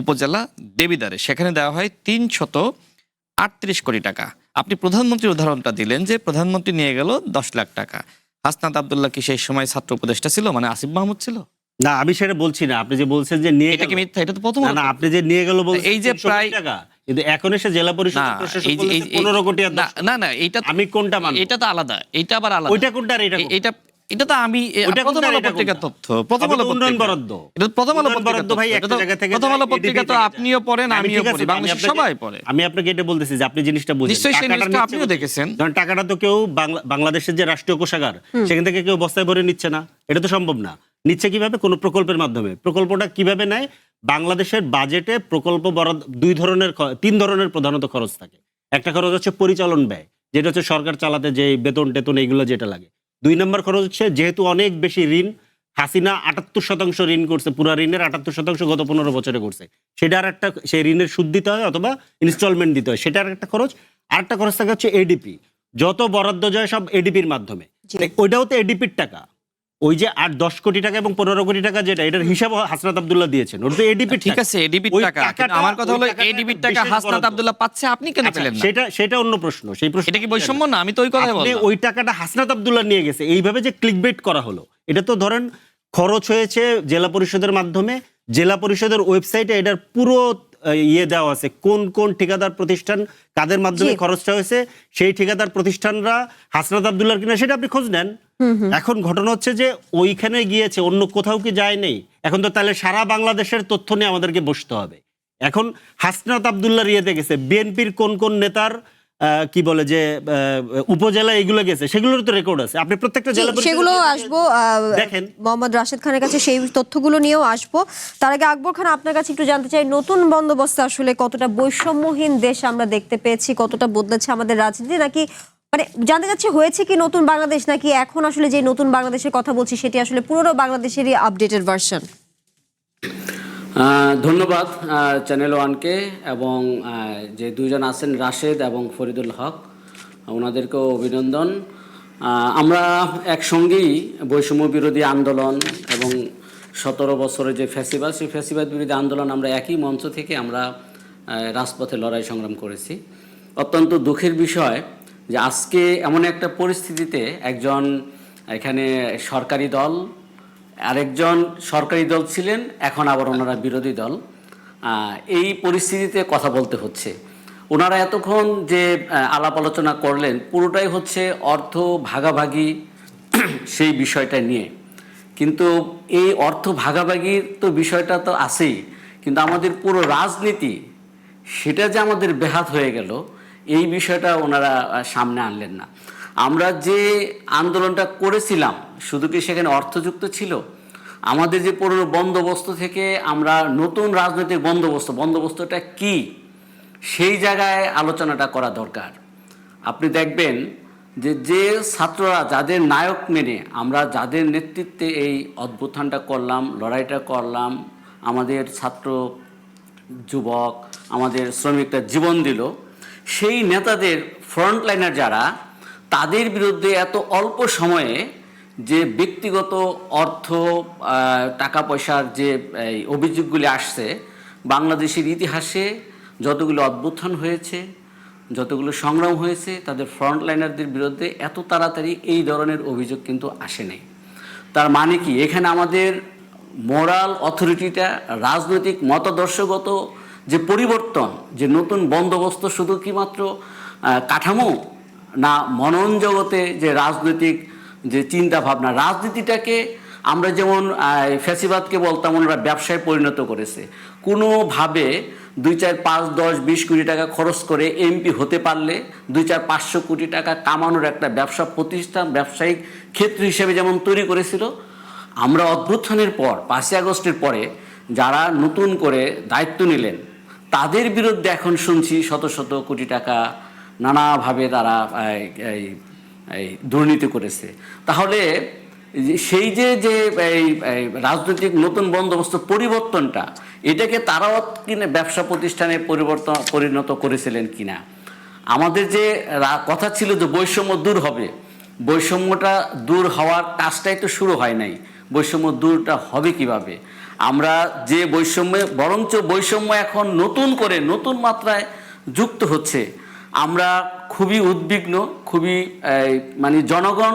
Speaker 2: উপজেলা দেবিদারে, সেখানে দেওয়া হয় 338 কোটি টাকা। আপনি প্রধানমন্ত্রীর উদাহরণটা দিলেন যে প্রধানমন্ত্রী নিয়ে গেল 10 লাখ টাকা। হাসনাত আবদুল্লাহ কি সেই সময় ছাত্র উপদেষ্টা ছিল, মানে আসিফ মাহমুদ ছিল?
Speaker 4: না, আমি সেটা বলছি না। আপনি যে বলছেন যে নিয়ে
Speaker 2: এটা কি মিথ্যা? এটা তো প্রথম
Speaker 4: না, না, আপনি যে নিয়ে গেল বলছেন
Speaker 2: এই যে
Speaker 4: 300
Speaker 2: প্রায়
Speaker 4: টাকা, কিন্তু এখন এসে জেলা পরিষদ প্রশাসক বলেছে 15 কোটি আর 10
Speaker 2: না না, এটা
Speaker 4: আমি কোনটা মানব?
Speaker 2: এটা তো আলাদা, এটা আবার আলাদা।
Speaker 4: ওইটা কোনটা আর এটা কোনটা?
Speaker 2: এটা এটা তো আমি
Speaker 4: ওইটা
Speaker 2: প্রথম
Speaker 4: কোনটা আর
Speaker 2: আলো
Speaker 4: এটা
Speaker 2: পত্রিকার
Speaker 4: কোনটা?
Speaker 2: তথ্য, প্রথম আলো
Speaker 4: উন্নয়ন
Speaker 2: পত্রিকা
Speaker 4: বরাদ্দ।
Speaker 2: এটা তো প্রথম আলো
Speaker 4: উন্নয়ন
Speaker 2: পত্রিকার
Speaker 4: বরাদ্দ
Speaker 2: তথ্য।
Speaker 4: ভাই
Speaker 2: এটা
Speaker 4: একটা
Speaker 2: তো
Speaker 4: জায়গা থেকে
Speaker 2: প্রথম আলো
Speaker 4: যায়,
Speaker 2: পত্রিকা
Speaker 4: ADP
Speaker 2: তো
Speaker 4: থেকে
Speaker 2: আপনিও পড়েন,
Speaker 4: আমি
Speaker 2: আমিও
Speaker 4: ঠিক আছে,
Speaker 2: পড়ি,
Speaker 4: আমি
Speaker 2: বাংলাদেশের
Speaker 4: আপনাকে-
Speaker 2: সবাই পড়ে।
Speaker 4: আমি আপনাকে এটা বলতেছি যে আপনি জিনিসটা বুঝেন।
Speaker 2: নিশ্চয়ই সেই
Speaker 4: টাকাটা
Speaker 2: নিউজটা
Speaker 4: নিচ্ছে
Speaker 2: আপনিও
Speaker 4: বলতে-
Speaker 2: দেখেছেন।
Speaker 4: কারণ টাকাটা তো কেউ বাংলাদেশের যে রাষ্ট্রীয় কোষাগার, সেখান থেকে কেউ বস্তায় ভরে নিচ্ছে না, এটা তো সম্ভব না। নিচ্ছে কিভাবে? কোনো প্রকল্পের মাধ্যমে। প্রকল্পটা কিভাবে নেয়? বাংলাদেশের বাজেটে প্রকল্প বরাদ্দ তিন ধরনের প্রধানত খরচ থাকে। একটা খরচ হচ্ছে পরিচালন ব্যয়, যেটা হচ্ছে সরকার চালাতে যে বেতন টেতন এইগুলো যেটা লাগে। 2 নম্বর খরচ হচ্ছে, যেহেতু অনেক বেশি ঋণ, হাসিনা 78% ঋণ করছে, পুরা ঋণের 78% গত 15 বছরে করছে, সেটা আর একটা, সেই ঋণের সুদ দিতে হয় অথবা ইনস্টলমেন্ট দিতে হয়, সেটা আর একটা খরচ। আরেকটা খরচ থাকে হচ্ছে এডিপি, যত বরাদ্দ যায় সব এডিপির মাধ্যমে। ওইটাও তো এডিপির টাকা। ওই যে 8-10 কোটি টাকা এবং 15 কোটি টাকা যেটা, এটার হিসাব হাসনাত আবদুল্লাহ দিয়েছেন, ওটা তো এডিপির
Speaker 2: ঠিক
Speaker 4: টাকা।
Speaker 2: আছে, এডিবির
Speaker 4: ওই
Speaker 2: টাকা, কিন্তু
Speaker 4: টাকাটা-
Speaker 2: আমার কথা
Speaker 4: ওই
Speaker 2: হলো
Speaker 4: টাকাটা
Speaker 2: এডিবির
Speaker 4: একটা
Speaker 2: টাকা
Speaker 4: বিশেষ
Speaker 2: হাসনাত
Speaker 4: বরাদ্দ।
Speaker 2: আবদুল্লাহ পাচ্ছে, আপনি কেন
Speaker 4: আচ্ছা,
Speaker 2: পেলেন না?
Speaker 4: সেটা অন্য প্রশ্ন। সেই প্রশ্ন
Speaker 2: এটা কি বৈষম্য না? আমি তো ওই কথাই
Speaker 4: আপনি
Speaker 2: বললাম।
Speaker 4: ওই টাকাটা হাসনাত আবদুল্লাহ নিয়ে গেছে, এইভাবে যে ক্লিকবেট করা হলো, এটা তো ধরেন খরচ হয়েছে জেলা পরিষদের মাধ্যমে। জেলা পরিষদের ওয়েবসাইটে এটার পুরো ইয়ে দেওয়া আছে, কোন কোন ঠিকাদার প্রতিষ্ঠান কাদের মাধ্যমে
Speaker 1: জি।
Speaker 4: খরচটা হয়েছে, সেই ঠিকাদার প্রতিষ্ঠানরা হাসনাত আবদুল্লাহর কিনা সেটা আপনি খোঁজ নেন। এখন ঘটনা হচ্ছে যে ওইখানে গিয়েছে, অন্য কোথাও কি যায় নেই। এখন তো তাহলে সারা বাংলাদেশের তথ্য নিয়ে আমাদেরকে বসতে হবে। এখন হাসনাত আবদুল্লাহর ইয়েতে গেছে, বিএনপির কোন কোন নেতার কি বলে যে উপজেলা এগুলো গেছে, সেগুলোর তো রেকর্ড আছে। আপনি প্রত্যেকটা
Speaker 1: জি,
Speaker 4: জেলা পরিষদের
Speaker 1: সেগুলো
Speaker 4: ইয়েতে
Speaker 1: আসবো
Speaker 4: দেখেন।
Speaker 1: মোহাম্মদ রাশেদ খানের কাছে, সেই তথ্যগুলো নিয়েও আসবো। তার আগে আকবর খান, আপনার কাছে একটু জানতে চাই, নতুন বন্দোবস্ত আসলে কতটা বৈষম্যহীন দেশ আমরা দেখতে পেয়েছি, কতটা বদলেছে আমাদের রাজনীতি, নাকি মানে জানতে চাচ্ছি হয়েছে কি নতুন বাংলাদেশ, নাকি এখন আসলে যে নতুন বাংলাদেশের কথা বলছি সেটি আসলে পুরনো বাংলাদেশেরই আপডেটেড ভার্সন?
Speaker 5: ধন্যবাদ চ্যানেল ওয়ানকে এবং যে দুইজন আছেন রাশেদ এবং ফরিদুল হক, ওনাদেরকেও অভিনন্দন। আমরা একসঙ্গেই বৈষম্য বিরোধী আন্দোলন এবং 17 বছরের যে ফ্যাসিবাদ, সেই ফ্যাসিবাদ বিরোধী আন্দোলন আমরা একই মঞ্চ থেকে আমরা রাজপথে লড়াই সংগ্রাম করেছি। অত্যন্ত দুঃখের বিষয় যে আজকে এমন একটা পরিস্থিতিতে একজন এখানে সরকারি দল, আরেকজন সরকারি দল ছিলেন, এখন আবার ওনারা বিরোধী দল, এই পরিস্থিতিতে কথা বলতে হচ্ছে। ওনারা এতক্ষণ যে আলাপ আলোচনা করলেন পুরোটাই হচ্ছে অর্থ ভাগাভাগি সেই বিষয়টা নিয়ে, কিন্তু এই অর্থ ভাগাভাগির তো বিষয়টা তো আছেই, কিন্তু আমাদের পুরো রাজনীতি সেটা যে আমাদের ব্যাহত হয়ে গেল, এই বিষয়টা ওনারা সামনে আনলেন না। আমরা যে আন্দোলনটা করেছিলাম শুধু কি সেখানে অর্থযুক্ত ছিল? আমাদের যে পুরনো বন্দোবস্ত থেকে আমরা নতুন রাজনৈতিক বন্দোবস্তটা কি, সেই জায়গায় আলোচনাটা করা দরকার। আপনি দেখবেন যে ছাত্ররা যাদের নায়ক মেনে আমরা যাদের নেতৃত্বে এই অভ্যুত্থানটা করলাম, লড়াইটা করলাম, আমাদের ছাত্র যুবক আমাদের শ্রমিকরা জীবন দিল, সেই নেতাদের ফ্রন্টলাইনার যারা, তাদের বিরুদ্ধে এত অল্প সময়ে যে ব্যক্তিগত অর্থ টাকা পয়সার যে অভিযোগগুলি আসছে, বাংলাদেশের ইতিহাসে যতগুলো অভ্যুত্থান হয়েছে, যতগুলো সংগ্রাম হয়েছে, তাদের ফ্রন্টলাইনারদের বিরুদ্ধে এত তাড়াতাড়ি এই ধরনের অভিযোগ কিন্তু আসেনি। তার মানে কি, এখানে আমাদের মোরাল অথরিটিটা, রাজনৈতিক মতাদর্শগত যে পরিবর্তন, যে নতুন বন্দোবস্ত শুধু কি মাত্র কাঠামো না, মনন জগতে যে রাজনৈতিক যে চিন্তা ভাবনা, রাজনীতিটাকে আমরা যেমন ফ্যাসিবাদকে বলতাম ওনারা ব্যবসায় পরিণত করেছে। কোনোভাবে 2, 4, 5, 10, 20 কোটি টাকা খরচ করে এমপি হতে পারলে 2, 4, 500 কোটি টাকা কামানোর একটা ব্যবসা প্রতিষ্ঠান ব্যবসায়িক ক্ষেত্র হিসেবে যেমন তৈরি করেছিল, আমরা অভ্যুত্থানের পর 5ই আগস্টের পরে যারা নতুন করে দায়িত্ব নিলেন তাদের বিরুদ্ধে এখন শুনছি শত শত কোটি টাকা নানাভাবে তারা এই দুর্নীতি করেছে। তাহলে সেই যে এই রাজনৈতিক নতুন বন্দোবস্ত পরিবর্তনটা, এটাকে তারাও কিনা ব্যবসা প্রতিষ্ঠানে পরিণত করেছিলেন কিনা? আমাদের যে কথা ছিল যে বৈষম্য দূর হবে, বৈষম্যটা দূর হওয়ার কাজটাই তো শুরু হয় নাই। বৈষম্য দূরটা হবে কিভাবে? আমরা যে বৈষম্য, বরঞ্চ বৈষম্য এখন নতুন করে নতুন মাত্রায় যুক্ত হচ্ছে। আমরা খুবই উদ্বিগ্ন, খুবই মানে জনগণ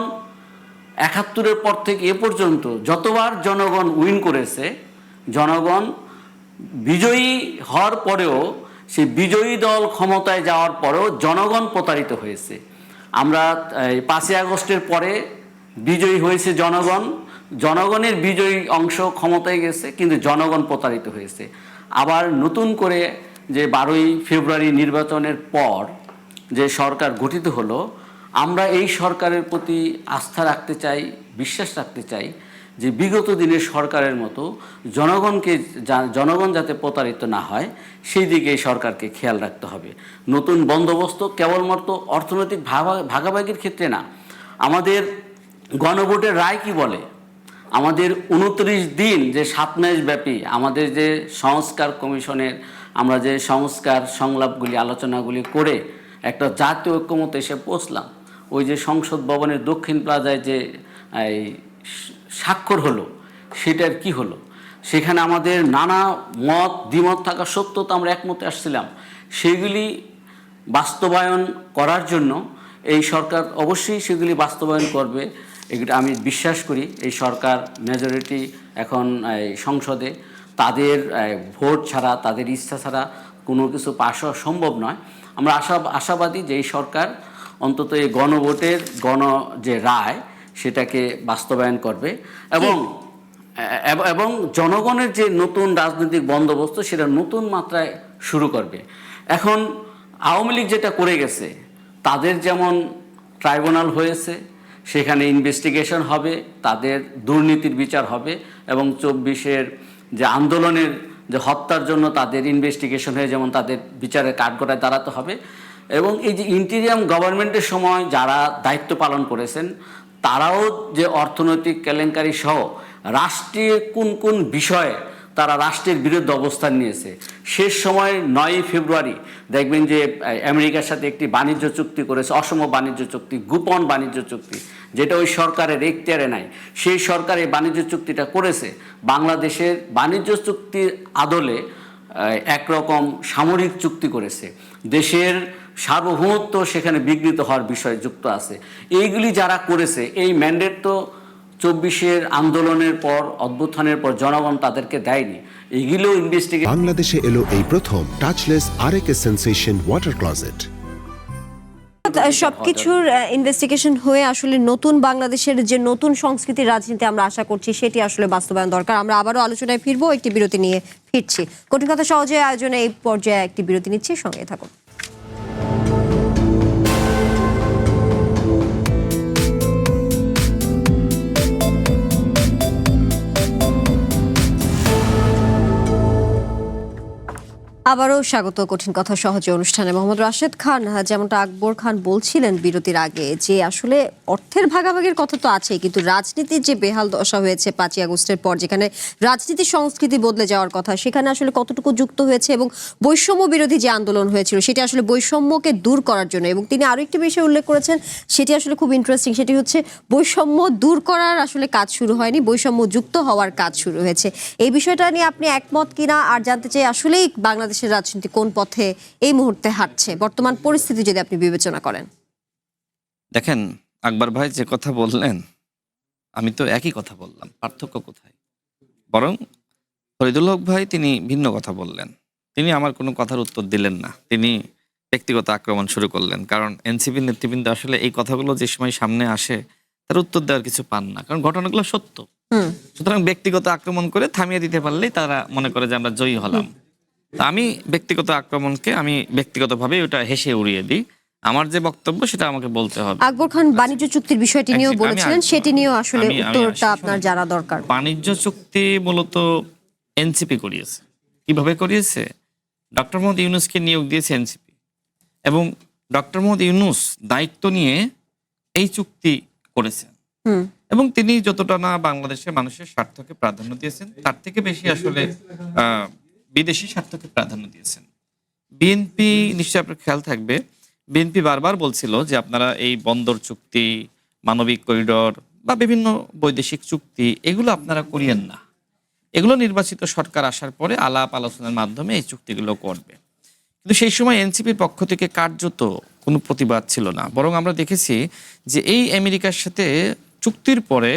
Speaker 5: 71-এর পর থেকে এ পর্যন্ত যতবার জনগণ উইন করেছে, জনগণ বিজয়ী হওয়ার পরেও, সেই বিজয়ী দল ক্ষমতায় যাওয়ার পরেও জনগণ প্রতারিত হয়েছে। আমরা 5ই আগস্টের পরে বিজয়ী হয়েছে জনগণ, জনগণের বিজয়ী অংশ ক্ষমতায় গেছে, কিন্তু জনগণ প্রতারিত হয়েছে। আবার নতুন করে যে 12ই ফেব্রুয়ারি নির্বাচনের পর যে সরকার গঠিত হলো, আমরা এই সরকারের প্রতি আস্থা রাখতে চাই, বিশ্বাস রাখতে চাই যে বিগত দিনের সরকারের মতো জনগণ যাতে প্রতারিত না হয় সেই দিকে এই সরকারকে খেয়াল রাখতে হবে। নতুন বন্দোবস্ত কেবলমাত্র অর্থনৈতিক ভাগাভাগির ক্ষেত্রে না, আমাদের গণভোটের রায় কি বলে, আমাদের 29 দিন যে 7 মাস ব্যাপী আমাদের যে সংস্কার কমিশনের আমরা যে সংস্কার সংলাপগুলি আলোচনাগুলি করে একটা জাতীয় ঐক্যমতে এসে পৌঁছলাম, ওই যে সংসদ ভবনের দক্ষিণ প্লাজায় যে এই স্বাক্ষর হলো, সেটার কি হলো? সেখানে আমাদের নানা মত দ্বিমত থাকা সত্ত্বেও তো আমরা একমতে আসছিলাম। সেইগুলি বাস্তবায়ন করার জন্য এই সরকার অবশ্যই সেগুলি বাস্তবায়ন করবে, এগুলো আমি বিশ্বাস করি। এই সরকার মেজরিটি এখন সংসদে, তাদের ভোট ছাড়া, তাদের ইচ্ছা ছাড়া কোনো কিছু পাশ হওয়া সম্ভব নয়। আমরা আশাবাদী যে এই সরকার অন্তত এই গণভোটের যে রায় সেটাকে বাস্তবায়ন করবে এবং জনগণের যে নতুন রাজনৈতিক বন্দোবস্ত সেটা নতুন মাত্রায় শুরু করবে। এখন আওয়ামী লীগ যেটা করে গেছে, তাদের যেমন ট্রাইব্যুনাল হয়েছে, সেখানে ইনভেস্টিগেশন হবে, তাদের দুর্নীতির বিচার হবে, এবং 24-এর যে আন্দোলনের যে হত্যার জন্য তাদের ইনভেস্টিগেশন হয়ে যেমন তাদের বিচারের কাঠগড়ায় দাঁড়াতে হবে। এবং এই যে ইন্টিরিয়াম গভর্নমেন্টের সময় যারা দায়িত্ব পালন করেছেন, তারাও যে অর্থনৈতিক কেলেঙ্কারি সহ রাষ্ট্রের কোন কোন বিষয়ে তারা রাষ্ট্রের বিরুদ্ধে অবস্থান নিয়েছে। শেষ সময় 9ই ফেব্রুয়ারি দেখবেন যে আমেরিকার সাথে একটি বাণিজ্য চুক্তি করেছে, অসম বাণিজ্য চুক্তি, গোপন বাণিজ্য চুক্তি, যেটা ওই সরকারের এখতিয়ারে নাই। সেই সরকার এই বাণিজ্য চুক্তিটা করেছে বাংলাদেশের বাণিজ্য চুক্তির আদলে একরকম সামরিক চুক্তি করেছে। দেশের সার্বভৌমত্ব সেখানে বিঘ্নিত হওয়ার বিষয় যুক্ত আছে। এইগুলি যারা করেছে, এই ম্যান্ডেট তো 24-এর আন্দোলনের পর, অভ্যুত্থানের পর জনগণ তাদেরকে দেয়নি। এগুলো ইনভেস্টিগেশন।
Speaker 3: বাংলাদেশে এলো এই প্রথম টাচলেস আরএকে সেন্সেশন ওয়াটার ক্লজেট।
Speaker 1: সবকিছুর ইনভেস্টিগেশন হয়ে আসলে নতুন বাংলাদেশের যে নতুন সংস্কৃতির রাজনীতি আমরা আশা করছি সেটি আসলে বাস্তবায়ন দরকার। আমরা আবারও আলোচনায় ফিরবো, একটি বিরতি নিয়ে ফিরছি। কঠিন কথা সহজে আয়োজনে এই পর্যায়ে একটি বিরতি নিচ্ছি, সঙ্গে থাকুন। আবারও স্বাগত কঠিন কথা সহজে অনুষ্ঠানে। মোহাম্মদ রাশেদ খান, যেমনটা আকবর খান বলছিলেন বিরতির আগে, যে আসলে অর্থের ভাগাভাগির কথা তো আছেই, কিন্তু রাজনীতির যে বেহাল দশা হয়েছে 5ই আগস্টের পর, যেখানে রাজনীতির সংস্কৃতি বদলে যাওয়ার কথা, সেখানে আসলে কতটুকু যুক্ত হয়েছে, এবং বৈষম্য বিরোধী যে আন্দোলন হয়েছিল সেটি আসলে বৈষম্যকে দূর করার জন্য। এবং তিনি আরো একটি বিষয় উল্লেখ করেছেন, সেটি আসলে খুব ইন্টারেস্টিং, সেটি হচ্ছে বৈষম্য দূর করার আসলে কাজ শুরু হয়নি, বৈষম্য যুক্ত হওয়ার কাজ শুরু হয়েছে। এই বিষয়টা নিয়ে আপনি একমত কিনা, আর জানতে চাই আসলেই বাংলাদেশের রাজনীতি কোন পথে এই মুহূর্তে হাঁটছে, বর্তমান পরিস্থিতি যদি আপনি বিবেচনা করেন।
Speaker 2: দেখেন আকবর ভাই যে কথা বললেন, আমি তো একই কথা বললাম, পার্থক্য কোথায়? বরং ফরিদুল হক ভাই তিনি ভিন্ন কথা বললেন। তিনি আমার কোনো কথার উত্তর দিলেন না, তিনি ব্যক্তিগত আক্রমণ শুরু করলেন। কারণ এনসিপির নেতৃবৃন্দ আসলে এই কথাগুলো যে সময় সামনে আসে তার উত্তর দেওয়ার কিছু পান না, কারণ ঘটনাগুলো সত্য। সুতরাং ব্যক্তিগত আক্রমণ করে থামিয়ে দিতে পারলেই তারা মনে করে যে আমরা জয়ী হলাম। তা আমি ব্যক্তিগত আক্রমণকে আমি ব্যক্তিগতভাবে ওটা হেসে উড়িয়ে দিই। আমার যে বক্তব্য সেটা আমাকে বলতে হবে।
Speaker 1: আকবর খান বাণিজ্য চুক্তির বিষয়টি নিয়েও
Speaker 2: আমি
Speaker 1: বলেছিলেন,
Speaker 2: আসবো।
Speaker 1: সেটি নিয়েও আসলে
Speaker 2: আমি
Speaker 1: উত্তরটা
Speaker 2: আসি।
Speaker 1: আপনার জানা দরকার।
Speaker 2: বাণিজ্য চুক্তি মূলত এনসিপি করিয়েছে। কিভাবে করিয়েছে? ডক্টর মোহাম্মদ ইউনূসকে নিয়োগ দিয়েছে এনসিপি, এবং ডক্টর মোহাম্মদ ইউনূস দায়িত্ব নিয়ে এই চুক্তি করেছেন, এবং তিনি যতটা না বাংলাদেশের মানুষের স্বার্থকে প্রাধান্য দিয়েছেন, তার থেকে বেশি আসলে বিদেশি স্বার্থকে প্রাধান্য দিয়েছেন। বিএনপি, নিশ্চয়ই আপনার খেয়াল থাকবে, বিএনপি বারবার বলছিল যে আপনারা এই বন্দর চুক্তি, মানবিক করিডোর বা বিভিন্ন বৈদেশিক চুক্তি এগুলো আপনারা করিয়েন না, এগুলো নির্বাচিত সরকার আসার পরে আলাপ আলোচনার মাধ্যমে এই চুক্তিগুলো করবে। কিন্তু সেই সময় এনসিপির পক্ষ থেকে কার্যত কোনো প্রতিবাদ ছিল না, বরং আমরা দেখেছি যে এই আমেরিকার সাথে চুক্তির পরে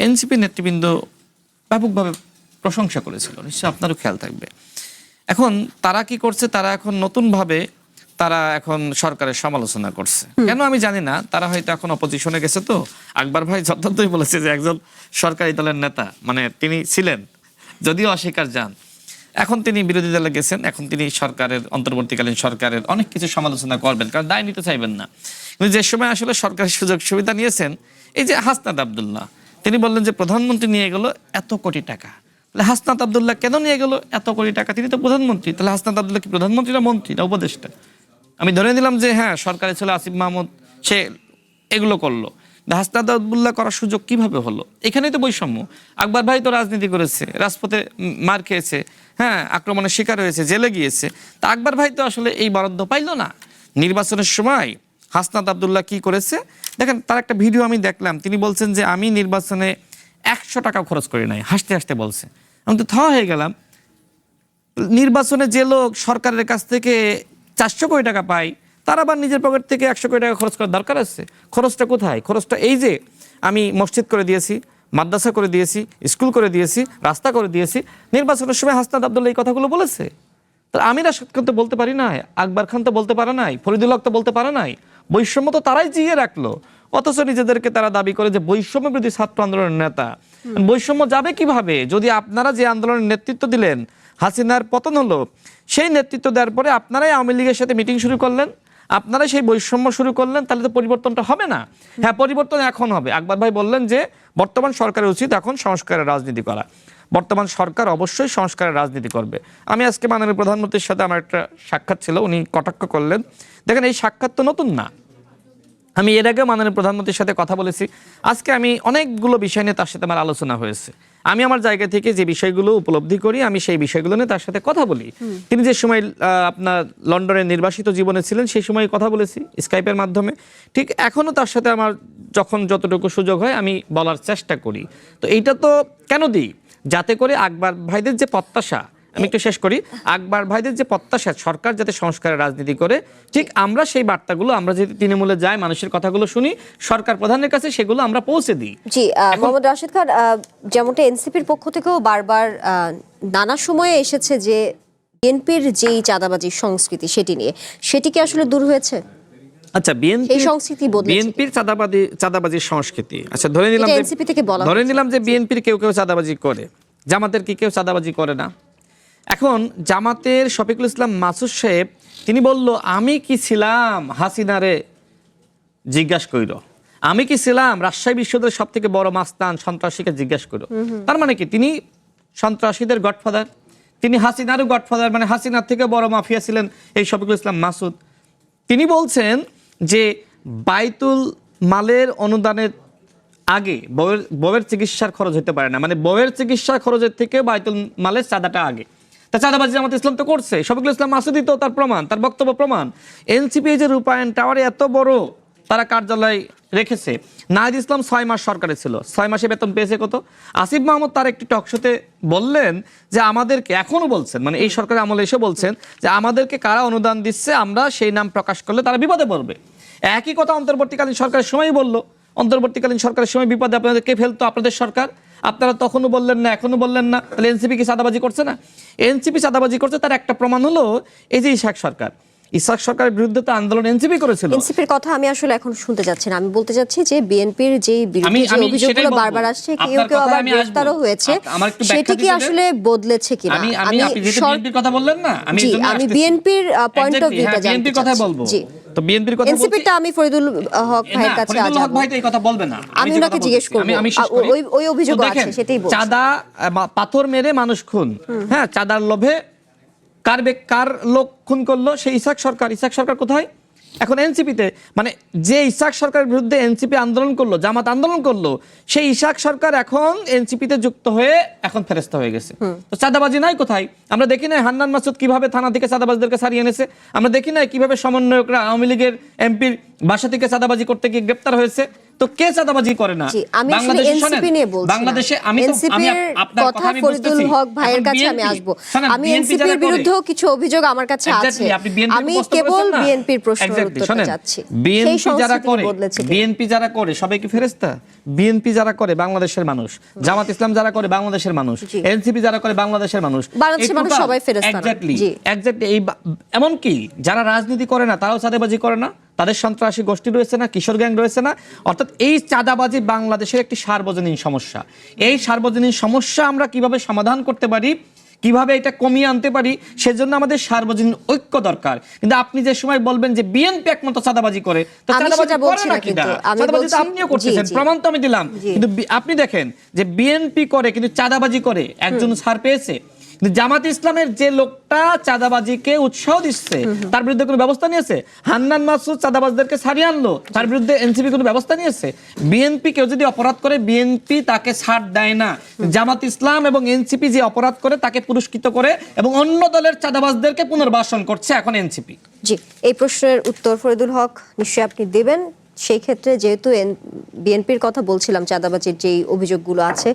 Speaker 2: এনসিপি নেতৃবৃন্দ ব্যাপকভাবে প্রশংসা করেছিল, নিশ্চয়ই আপনারও খেয়াল থাকবে। এখন তারা কি করছে? তারা এখন নতুনভাবে তারা এখন সরকারের সমালোচনা করছে। কেন আমি জানি না, তারা হয়তো এখন অপোজিশনে গেছে। তো আকবর ভাই যথার্থই বলেছে যে একজন সরকারি দলের নেতা, মানে তিনি ছিলেন, যদিও অস্বীকার যান, এখন তিনি বিরোধী দলে গেছেন, এখন তিনি সরকারের, অন্তর্বর্তীকালীন সরকারের অনেক কিছু সমালোচনা করবেন, কারণ দায় নিতে চাইবেন না। কিন্তু যে সময় আসলে সরকারি সুযোগ সুবিধা নিয়েছেন, এই যে হাসনাত আব্দুল্লাহ, তিনি বললেন যে প্রধানমন্ত্রী নিয়ে গেল এত কোটি টাকা। তাহলে হাসনাত আব্দুল্লাহ কেন নিয়ে গেল এত কোটি টাকা? তিনি তো প্রধানমন্ত্রী। তাহলে হাসনাত আব্দুল্লাহ কি প্রধানমন্ত্রী না মন্ত্রী না উপদেষ্টা? আমি ধরে নিলাম যে হ্যাঁ, সরকারে ছিল আসিফ মাহমুদ, সে এগুলো করলো। হাসনাত আব্দুল্লাহ করার সুযোগ কিভাবে হলো? এখানেই তো বৈষম্য। আকবর ভাই তো রাজনীতি করেছে, রাজপথে মার খেয়েছে, হ্যাঁ, আক্রমণের শিকার হয়েছে, জেলে গিয়েছে। তা আকবর ভাই তো আসলে এই বরাদ্দ পাইলো না। নির্বাচনের সময় হাসনাত আব্দুল্লাহ কি করেছে দেখেন, তার একটা ভিডিও আমি দেখলাম, তিনি বলছেন যে আমি নির্বাচনে 100 টাকা খরচ করি নাই, হাসতে হাসতে বলছে। আমি তো হয়ে গেলাম। নির্বাচনে যে লোক সরকারের কাছ থেকে 400 কোটি টাকা পায়, তার আবার নিজের পকেট থেকে 100 কোটি টাকা খরচ করার দরকার আছে? খরচটা কোথায়? খরচটা এই যে আমি মসজিদ করে দিয়েছি, মাদ্রাসা করে দিয়েছি, স্কুল করে দিয়েছি, রাস্তা করে দিয়েছি। নির্বাচনের সময় হাসনাত আব্দুল্লাহ এই কথাগুলো বলেছে। তো আমি রাশেদ খান তো বলতে পারি নাই, আকবর খান তো বলতে পারে নাই, ফরিদুল হক তো বলতে পারে নাই। বৈষম্য তো তারাই জিয়ে রাখলো, অথচ নিজেদেরকে তারা দাবি করে যে বৈষম্য বিরোধী ছাত্র আন্দোলনের নেতা। বৈষম্য যাবে কিভাবে? যদি আপনারা যে আন্দোলনের নেতৃত্ব দিলেন, হাসিনার পতন হলো, সেই নেতৃত্ব দেওয়ার পরে আপনারাই আওয়ামী লীগের সাথে মিটিং শুরু করলেন, আপনারা সেই বৈষম্য শুরু করলেন, তাহলে তো পরিবর্তনটা হবে না। হ্যাঁ, পরিবর্তন এখন হবে। আকবর ভাই বললেন যে বর্তমান সরকারের উচিত এখন সংস্কারের রাজনীতি করা। বর্তমান সরকার অবশ্যই সংস্কারের রাজনীতি করবে। আমি আজকে মাননীয় প্রধানমন্ত্রীর সাথে আমার একটা সাক্ষাৎ ছিল, উনি কটাক্ষ করলেন। দেখেন, এই সাক্ষাৎ তো নতুন না, আমি এর আগে মাননীয় প্রধানমন্ত্রীর সাথে কথা বলেছি। আজকে আমি অনেকগুলো বিষয় নিয়ে তার সাথে আমার আলোচনা হয়েছে। আমি আমার জায়গা থেকে যে বিষয়গুলো উপলব্ধি করি, আমি সেই বিষয়গুলো নিয়ে তার সাথে কথা বলি। তিনি যে সময় আপনার লন্ডনের নির্বাসিত জীবনে ছিলেন, সেই সময় কথা বলেছি স্কাইপের মাধ্যমে। ঠিক এখনও তার সাথে আমার যখন যতটুকু সুযোগ হয় আমি বলার চেষ্টা করি। তো এইটা তো কেন দিই? যাতে করে আকবর ভাইদের যে প্রত্যাশা, আমি একটু শেষ করি, আকবর ভাইদের যে প্রত্যাশা সরকার যাতে সংস্কারের রাজনীতি করে, ঠিক আমরা সেই বার্তাগুলো, আমরা যদি তৃণমূলে যাই, মানুষের কথাগুলো শুনি, সরকার প্রধানের কাছে সেগুলো আমরা পৌঁছে দিই।
Speaker 1: জি, মোহাম্মদ রাশেদ খান, যেমনটা এনসিপির পক্ষ থেকেও বারবার নানা সময়ে এসেছে যে বিএনপির যেই চাঁদাবাজির সংস্কৃতি সেটি নিয়ে, সেটি কি আসলে দূর হয়েছে?
Speaker 2: আচ্ছা,
Speaker 1: এই সংস্কৃতি বদলেছে?
Speaker 2: বিএনপির চাঁদাবাজির সংস্কৃতি, আচ্ছা ধরে নিলাম
Speaker 1: এটা NCP থেকে বলা
Speaker 2: ধরে নিলাম যে বিএনপির কেউ কেউ চাঁদাবাজি করে, জামাতের কি কেউ চাঁদাবাজি করে না? এখন জামাতের শফিকুল ইসলাম মাসুদ সাহেব তিনি বলল, আমি কি ছিলাম হাসিনারে জিজ্ঞাসা কইর, আমি কি ছিলাম রাজশাহী বিশ্ববিদ্যালয়ের সব থেকে বড় মাস্তান সন্ত্রাসীকে জিজ্ঞাসা করো। তার মানে কি তিনি সন্ত্রাসীদের গডফাদার, তিনি হাসিনারও গডফাদার, মানে হাসিনার থেকে বড় মাফিয়া ছিলেন এই শফিকুল ইসলাম মাসুদ। তিনি বলছেন যে বাইতুল মালের অনুদানের আগে বউয়ের চিকিৎসার খরচ হতে পারে না, মানে বউয়ের চিকিৎসার খরচের থেকে বাইতুল মালের চাঁদাটা আগে। তা চাঁদাবাজি জামাত ইসলাম তো করছে, শফিকুল ইসলাম মাসুদই তো তার প্রমাণ, তার বক্তব্য প্রমাণ। এনসিপি যে রূপায়ণ টাওয়ারে এত বড় তারা কার্যালয় রেখেছে, নাহিদ ইসলাম 6 মাস সরকারে ছিল, 6 মাসে বেতন পেয়েছে কত? আসিফ মাহমুদ তার একটি টকশোতে বললেন যে আমাদেরকে, এখনো বলছেন, মানে এই সরকারের আমলে এসে বলছেন যে আমাদেরকে কারা অনুদান দিচ্ছে, আমরা সেই নাম প্রকাশ করলে তারা বিপদে পড়বে। একই কথা অন্তর্বর্তীকালীন সরকারের সময় বললো, অন্তর্বর্তীকালীন সরকারের সময় বিপদে আপনাদের কে ফেলতো? আপনাদের সরকার। আপনারা তখনও বললেন না, এখনো বললেন না। তাহলে এনসিপি কি চাঁদাবাজি করছে না? এনসিপি চাঁদাবাজি করছে, তার একটা প্রমাণ হলো এই যে ইশাক সরকার।
Speaker 6: ইসহাক সরকারের বিরুদ্ধে তো আন্দোলন এনসিপি করেছিল।
Speaker 1: এনসিপির কথা আমি আসলে এখন শুনতে চাচ্ছি না, আমি বলতে চাচ্ছি যে বিএনপির যে বিরুদ্ধে
Speaker 6: আমি
Speaker 1: যে
Speaker 6: সেটাই
Speaker 1: অভিযোগগুলো
Speaker 6: বলবো।
Speaker 1: বারবার আসছে, কেউ
Speaker 6: আপনার
Speaker 1: কেউ
Speaker 6: কথায়
Speaker 1: আবার
Speaker 6: আমি আসবো।
Speaker 1: গ্রেফতারও হয়েছে,
Speaker 6: আমার একটু ব্যাখ্যা
Speaker 1: সেটা কি
Speaker 6: দিতে দেন।
Speaker 1: আসলে বদলেছে কিনা?
Speaker 6: আমি আপনি যেহেতু বিএনপির কথা বললেন না, আমি
Speaker 1: জি,
Speaker 6: এজন্য
Speaker 1: আমি
Speaker 6: আসতেছি।
Speaker 1: বিএনপির পয়েন্ট অফ
Speaker 6: Exactly,
Speaker 1: ভিউটা
Speaker 6: হ্যাঁ,
Speaker 1: জানতে
Speaker 6: বিএনপির কথাই
Speaker 1: চাচ্ছি।
Speaker 6: বলবো।
Speaker 1: জি,
Speaker 6: তো বিএনপির কথা বলছি।
Speaker 1: এনসিপিটা আমি ফরিদুল হক ভাইয়ের
Speaker 6: না,
Speaker 1: কাছে
Speaker 6: ফরিদুল হক
Speaker 1: যাব।
Speaker 6: ভাই তো এই কথা বলবে না।
Speaker 1: আমি
Speaker 6: যে
Speaker 1: ওনাকে
Speaker 6: কথা
Speaker 1: জিজ্ঞেস
Speaker 6: বলছি,
Speaker 1: করবো।
Speaker 6: আমি শেষ করি।
Speaker 1: ওই অভিযোগও
Speaker 6: তো
Speaker 1: আছে,
Speaker 6: দেখেন,
Speaker 1: সেটাই বলছি।
Speaker 6: চাঁদা পাথর মেরে মানুষ খুন, হ্যাঁ, চাঁদার লোভে কার লোক খুন করলো? সেই ইসহাক সরকার কোথায় এখন? এনসিপিতে। মানে যে ইসহাক সরকারের বিরুদ্ধে এনসিপি আন্দোলন করলো, জামাত আন্দোলন করলো, সেই ইসহাক সরকার এখন এনসিপিতে যুক্ত হয়ে এখন ফেরেস্তা হয়ে গেছে। তো চাঁদাবাজি নাই কোথায়? আমরা দেখি না হান্নান মাসুদ কিভাবে থানা থেকে চাঁদাবাজদেরকে সারিয়ে এনেছে? আমরা দেখি না কিভাবে সমন্বয়করা আওয়ামী লীগের এমপির বাসা থেকে চাঁদাবাজি করতে গিয়ে গ্রেপ্তার হয়েছে? তো কে চাঁদাবাজি করে না?
Speaker 1: জি, আমি আসলে
Speaker 6: বাংলাদেশে
Speaker 1: এনসিপি
Speaker 6: শোনেন,
Speaker 1: নিয়ে বলছি না।
Speaker 6: বাংলাদেশে আমি
Speaker 1: এনসিপির
Speaker 6: আপনার
Speaker 1: কথা
Speaker 6: আমি
Speaker 1: ফরিদুল
Speaker 6: বুঝতেছি।
Speaker 1: হক ভাইয়ের
Speaker 6: এখন
Speaker 1: কাছে আমি
Speaker 6: BNP
Speaker 1: আসব।
Speaker 6: শোনেন,
Speaker 1: আমি
Speaker 6: BNP
Speaker 1: এনসিপির
Speaker 6: যারা করে-
Speaker 1: বিরুদ্ধেও কিছু অভিযোগ আমার কাছে আছে।
Speaker 6: Exactly, আপনি BNP
Speaker 1: আমি
Speaker 6: প্রশ্ন
Speaker 1: কেবল
Speaker 6: করেছেন না?
Speaker 1: বিএনপির প্রশ্নের
Speaker 6: Exactly,
Speaker 1: উত্তরটা
Speaker 6: শোনেন,
Speaker 1: চাচ্ছি।
Speaker 6: বিএনপি
Speaker 1: সেই
Speaker 6: যারা
Speaker 1: সংস্কৃতি
Speaker 6: করে,
Speaker 1: বদলেছে কিনা?
Speaker 6: বিএনপি যারা করে সবাই কি ফেরেশতা? বিএনপি যারা করে বাংলাদেশের মানুষ, জামাত ইসলাম যারা করে বাংলাদেশের মানুষ,
Speaker 1: জি।
Speaker 6: এনসিপি যারা করে বাংলাদেশের মানুষ,
Speaker 1: বাংলাদেশের মানুষ সবাই ফেরেশতা না।
Speaker 6: এক্স্যাক্টলি
Speaker 1: জি।
Speaker 6: এক্স্যাক্টলি এমন কি যারা রাজনীতি করে না তারাও চাঁদাবাজি করে না? তাদের সন্ত্রাসী গোষ্ঠী রয়েছে না, কিশোর গ্যাং রয়েছে না? অর্থাৎ এই চাঁদাবাজি বাংলাদেশের একটি সার্বজনীন সমস্যা। এই সার্বজনীন সমস্যা আমরা কিভাবে সমাধান করতে পারি, কিভাবে এটা কমিয়ে আনতে পারি, সেজন্য আমাদের সার্বজনীন ঐক্য দরকার। কিন্তু আপনি যে সময় বলবেন যে বিএনপি একমাত্র চাঁদাবাজি করে, তো
Speaker 1: আমি
Speaker 6: চাঁদাবাজি
Speaker 1: সেটা
Speaker 6: করে
Speaker 1: বলছি
Speaker 6: না
Speaker 1: না,
Speaker 6: কিনা?
Speaker 1: কিন্তু আমি
Speaker 6: চাঁদাবাজি তো
Speaker 1: বলছি-
Speaker 6: আপনিও করতেছেন,
Speaker 1: জি, জি।
Speaker 6: প্রমাণ তো আমি দিলাম।
Speaker 1: জি।
Speaker 6: কিন্তু আপনি দেখেন যে বিএনপি করে কিন্তু চাঁদাবাজি করে একজন ছাড় পেয়েছে। কিন্তু জামাত ইসলামের যে লোকটা চাঁদাবাজিকে উৎসাহ দিচ্ছে তার বিরুদ্ধে কোনো ব্যবস্থা নিয়েছে? হান্নান মাসুদ চাঁদাবাজদেরকে ছাড়িয়ে আনলো, তার বিরুদ্ধে এনসিপি কোনো ব্যবস্থা নিয়েছে? বিএনপি কেউ যদি অপরাধ করে বিএনপি তাকে ছাড় দেয় না। জামাত ইসলাম এবং এনসিপি যে অপরাধ করে তাকে পুরস্কৃত করে এবং অন্য দলের চাঁদাবাজদেরকে পুনর্বাসন করছে এখন এনসিপি।
Speaker 1: জি, এই প্রশ্নের উত্তর ফরিদুল হক নিশ্চয়ই আপনি দেবেন। সেই ক্ষেত্রে যেহেতু বিএনপির কথা বলছিলাম, চাঁদাবাজির যেই অভিযোগগুলো আছে,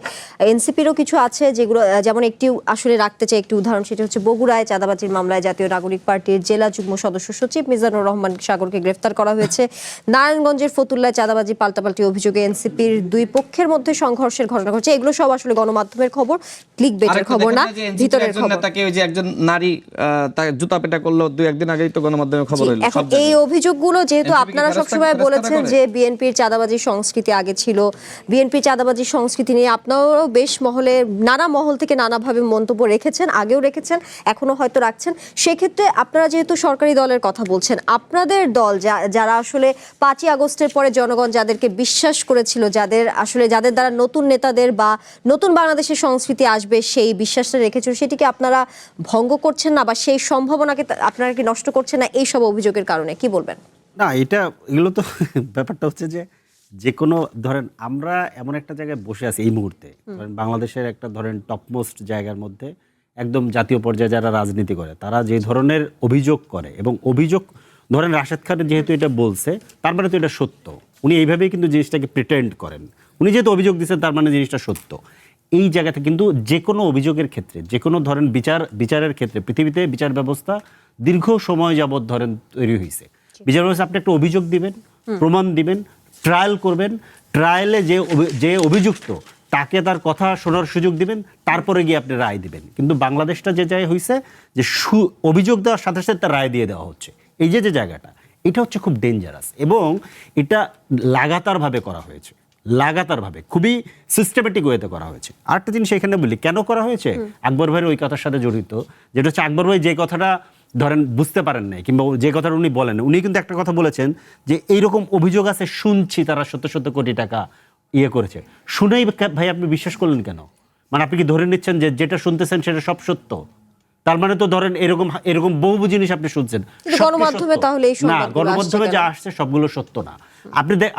Speaker 1: এনসিপিরও কিছু আছে যেগুলো, যেমন একটি আসলে রাখতে চাই একটি উদাহরণ, সেটা হচ্ছে বগুড়ায় চাঁদাবাজির মামলায় জাতীয় নাগরিক পার্টির জেলা যুগ্ম সদস্য সচিব মিজানুর রহমান সাগরকে গ্রেফতার করা হয়েছে। নারায়ণগঞ্জের ফতুল্লায় চাঁদাবাজি পাল্টাপাল্টি অভিযোগে এনসিপির দুই পক্ষের মধ্যে সংঘর্ষের ঘটনা ঘটছে। এগুলো সব আসলে গণমাধ্যমের খবর, ক্লিক বেটের খবর না, ভিতরের খবর।
Speaker 6: নেতাকে ওই যে একজন নারী তাকে জুতা পেটা করলো, দুই একদিন আগেই তো গণমাধ্যমে খবর হলো।
Speaker 1: এখন এই অভিযোগগুলো যেহেতু আপনারা সবসময় বলেছেন যে বিএনপির চাঁদাবাজির সংস্কৃতি আগে ছিল, বিএনপির চাঁদাবাজির সংস্কৃতি নিয়ে আপনারাও বেশ নানা মহল থেকে নানাভাবে মন্তব্য রেখেছেন, আগেও রেখেছেন, এখনো হয়তো রাখছেন। সেক্ষেত্রে আপনারা যেহেতু সরকারি দলের কথা বলছেন, আপনাদের দল যারা আসলে 5ই আগস্টের পরে জনগণ যাদেরকে বিশ্বাস করেছিল, যাদের দ্বারা নতুন নেতাদের বা নতুন বাংলাদেশের সংস্কৃতি আসবে সেই বিশ্বাসটা রেখেছিল, সেটিকে আপনারা ভঙ্গ করছেন না বা সেই সম্ভাবনাকে আপনারা কি নষ্ট করছেন না এইসব অভিযোগের কারণে? কি বলবেন?
Speaker 4: না, এগুলো তো ব্যাপারটা হচ্ছে যে কোনো ধরেন আমরা এমন একটা জায়গায় বসে আছি এই মুহূর্তে, ধরেন বাংলাদেশের একটা ধরেন টপমোস্ট জায়গার মধ্যে একদম জাতীয় পর্যায়ে যারা রাজনীতি করে তারা যে ধরনের অভিযোগ করে, এবং অভিযোগ ধরেন রাশেদ খান যেহেতু এটা বলছে তার মানে তো এটা সত্য, উনি এইভাবেই কিন্তু জিনিসটাকে প্রিটেন্ড করেন, উনি যেহেতু অভিযোগ দিচ্ছেন তার মানে জিনিসটা সত্য। এই জায়গাতে কিন্তু যে কোনো অভিযোগের ক্ষেত্রে, যে কোনো ধরেন বিচারের ক্ষেত্রে, পৃথিবীতে বিচার ব্যবস্থা দীর্ঘ সময় যাবৎ ধরেন তৈরি হয়েছে। বিচার ব্যবস্থা আপনি একটা অভিযোগ দিবেন, প্রমাণ দিবেন, ট্রায়াল করবেন, ট্রায়ালে যে অভিযুক্ত তাকে তার কথা শোনার সুযোগ দিবেন, তারপরে গিয়ে আপনি রায় দিবেন। কিন্তু বাংলাদেশটা যে জায়গায় হয়েছে যে অভিযোগ দেওয়ার সাথে সাথে তার রায় দিয়ে দেওয়া হচ্ছে, এই যে জায়গাটা, এটা হচ্ছে খুব ডেঞ্জারাস এবং এটা লাগাতারভাবে করা হয়েছে, লাগাতারভাবে খুবই সিস্টেমেটিক ওয়েতে করা হয়েছে। আরেকটা জিনিস এখানে বলি কেন করা হয়েছে, আকবর ভাইয়ের ওই কথার সাথে জড়িত, যেটা হচ্ছে আকবর ভাই যে কথাটা ধরেন বুঝতে পারেন নাই কিংবা যে কথাটা উনি বলেন, উনি কিন্তু একটা কথা বলেছেন যে এইরকম অভিযোগ আছে, শুনছি তারা শত কোটি টাকা করেছে। শুনেই ভাই আপনি বিশ্বাস করলেন কেন? মানে আপনি কি ধরে নিচ্ছেন যে যেটা শুনতেছেন সেটা সব সত্য? তার মানে তো ধরেন এরকম বহু জিনিস আপনি শুনছেন,
Speaker 1: গণমাধ্যমে তাহলে এই
Speaker 4: না, গণমাধ্যমে যা আসছে সবগুলো সত্য না।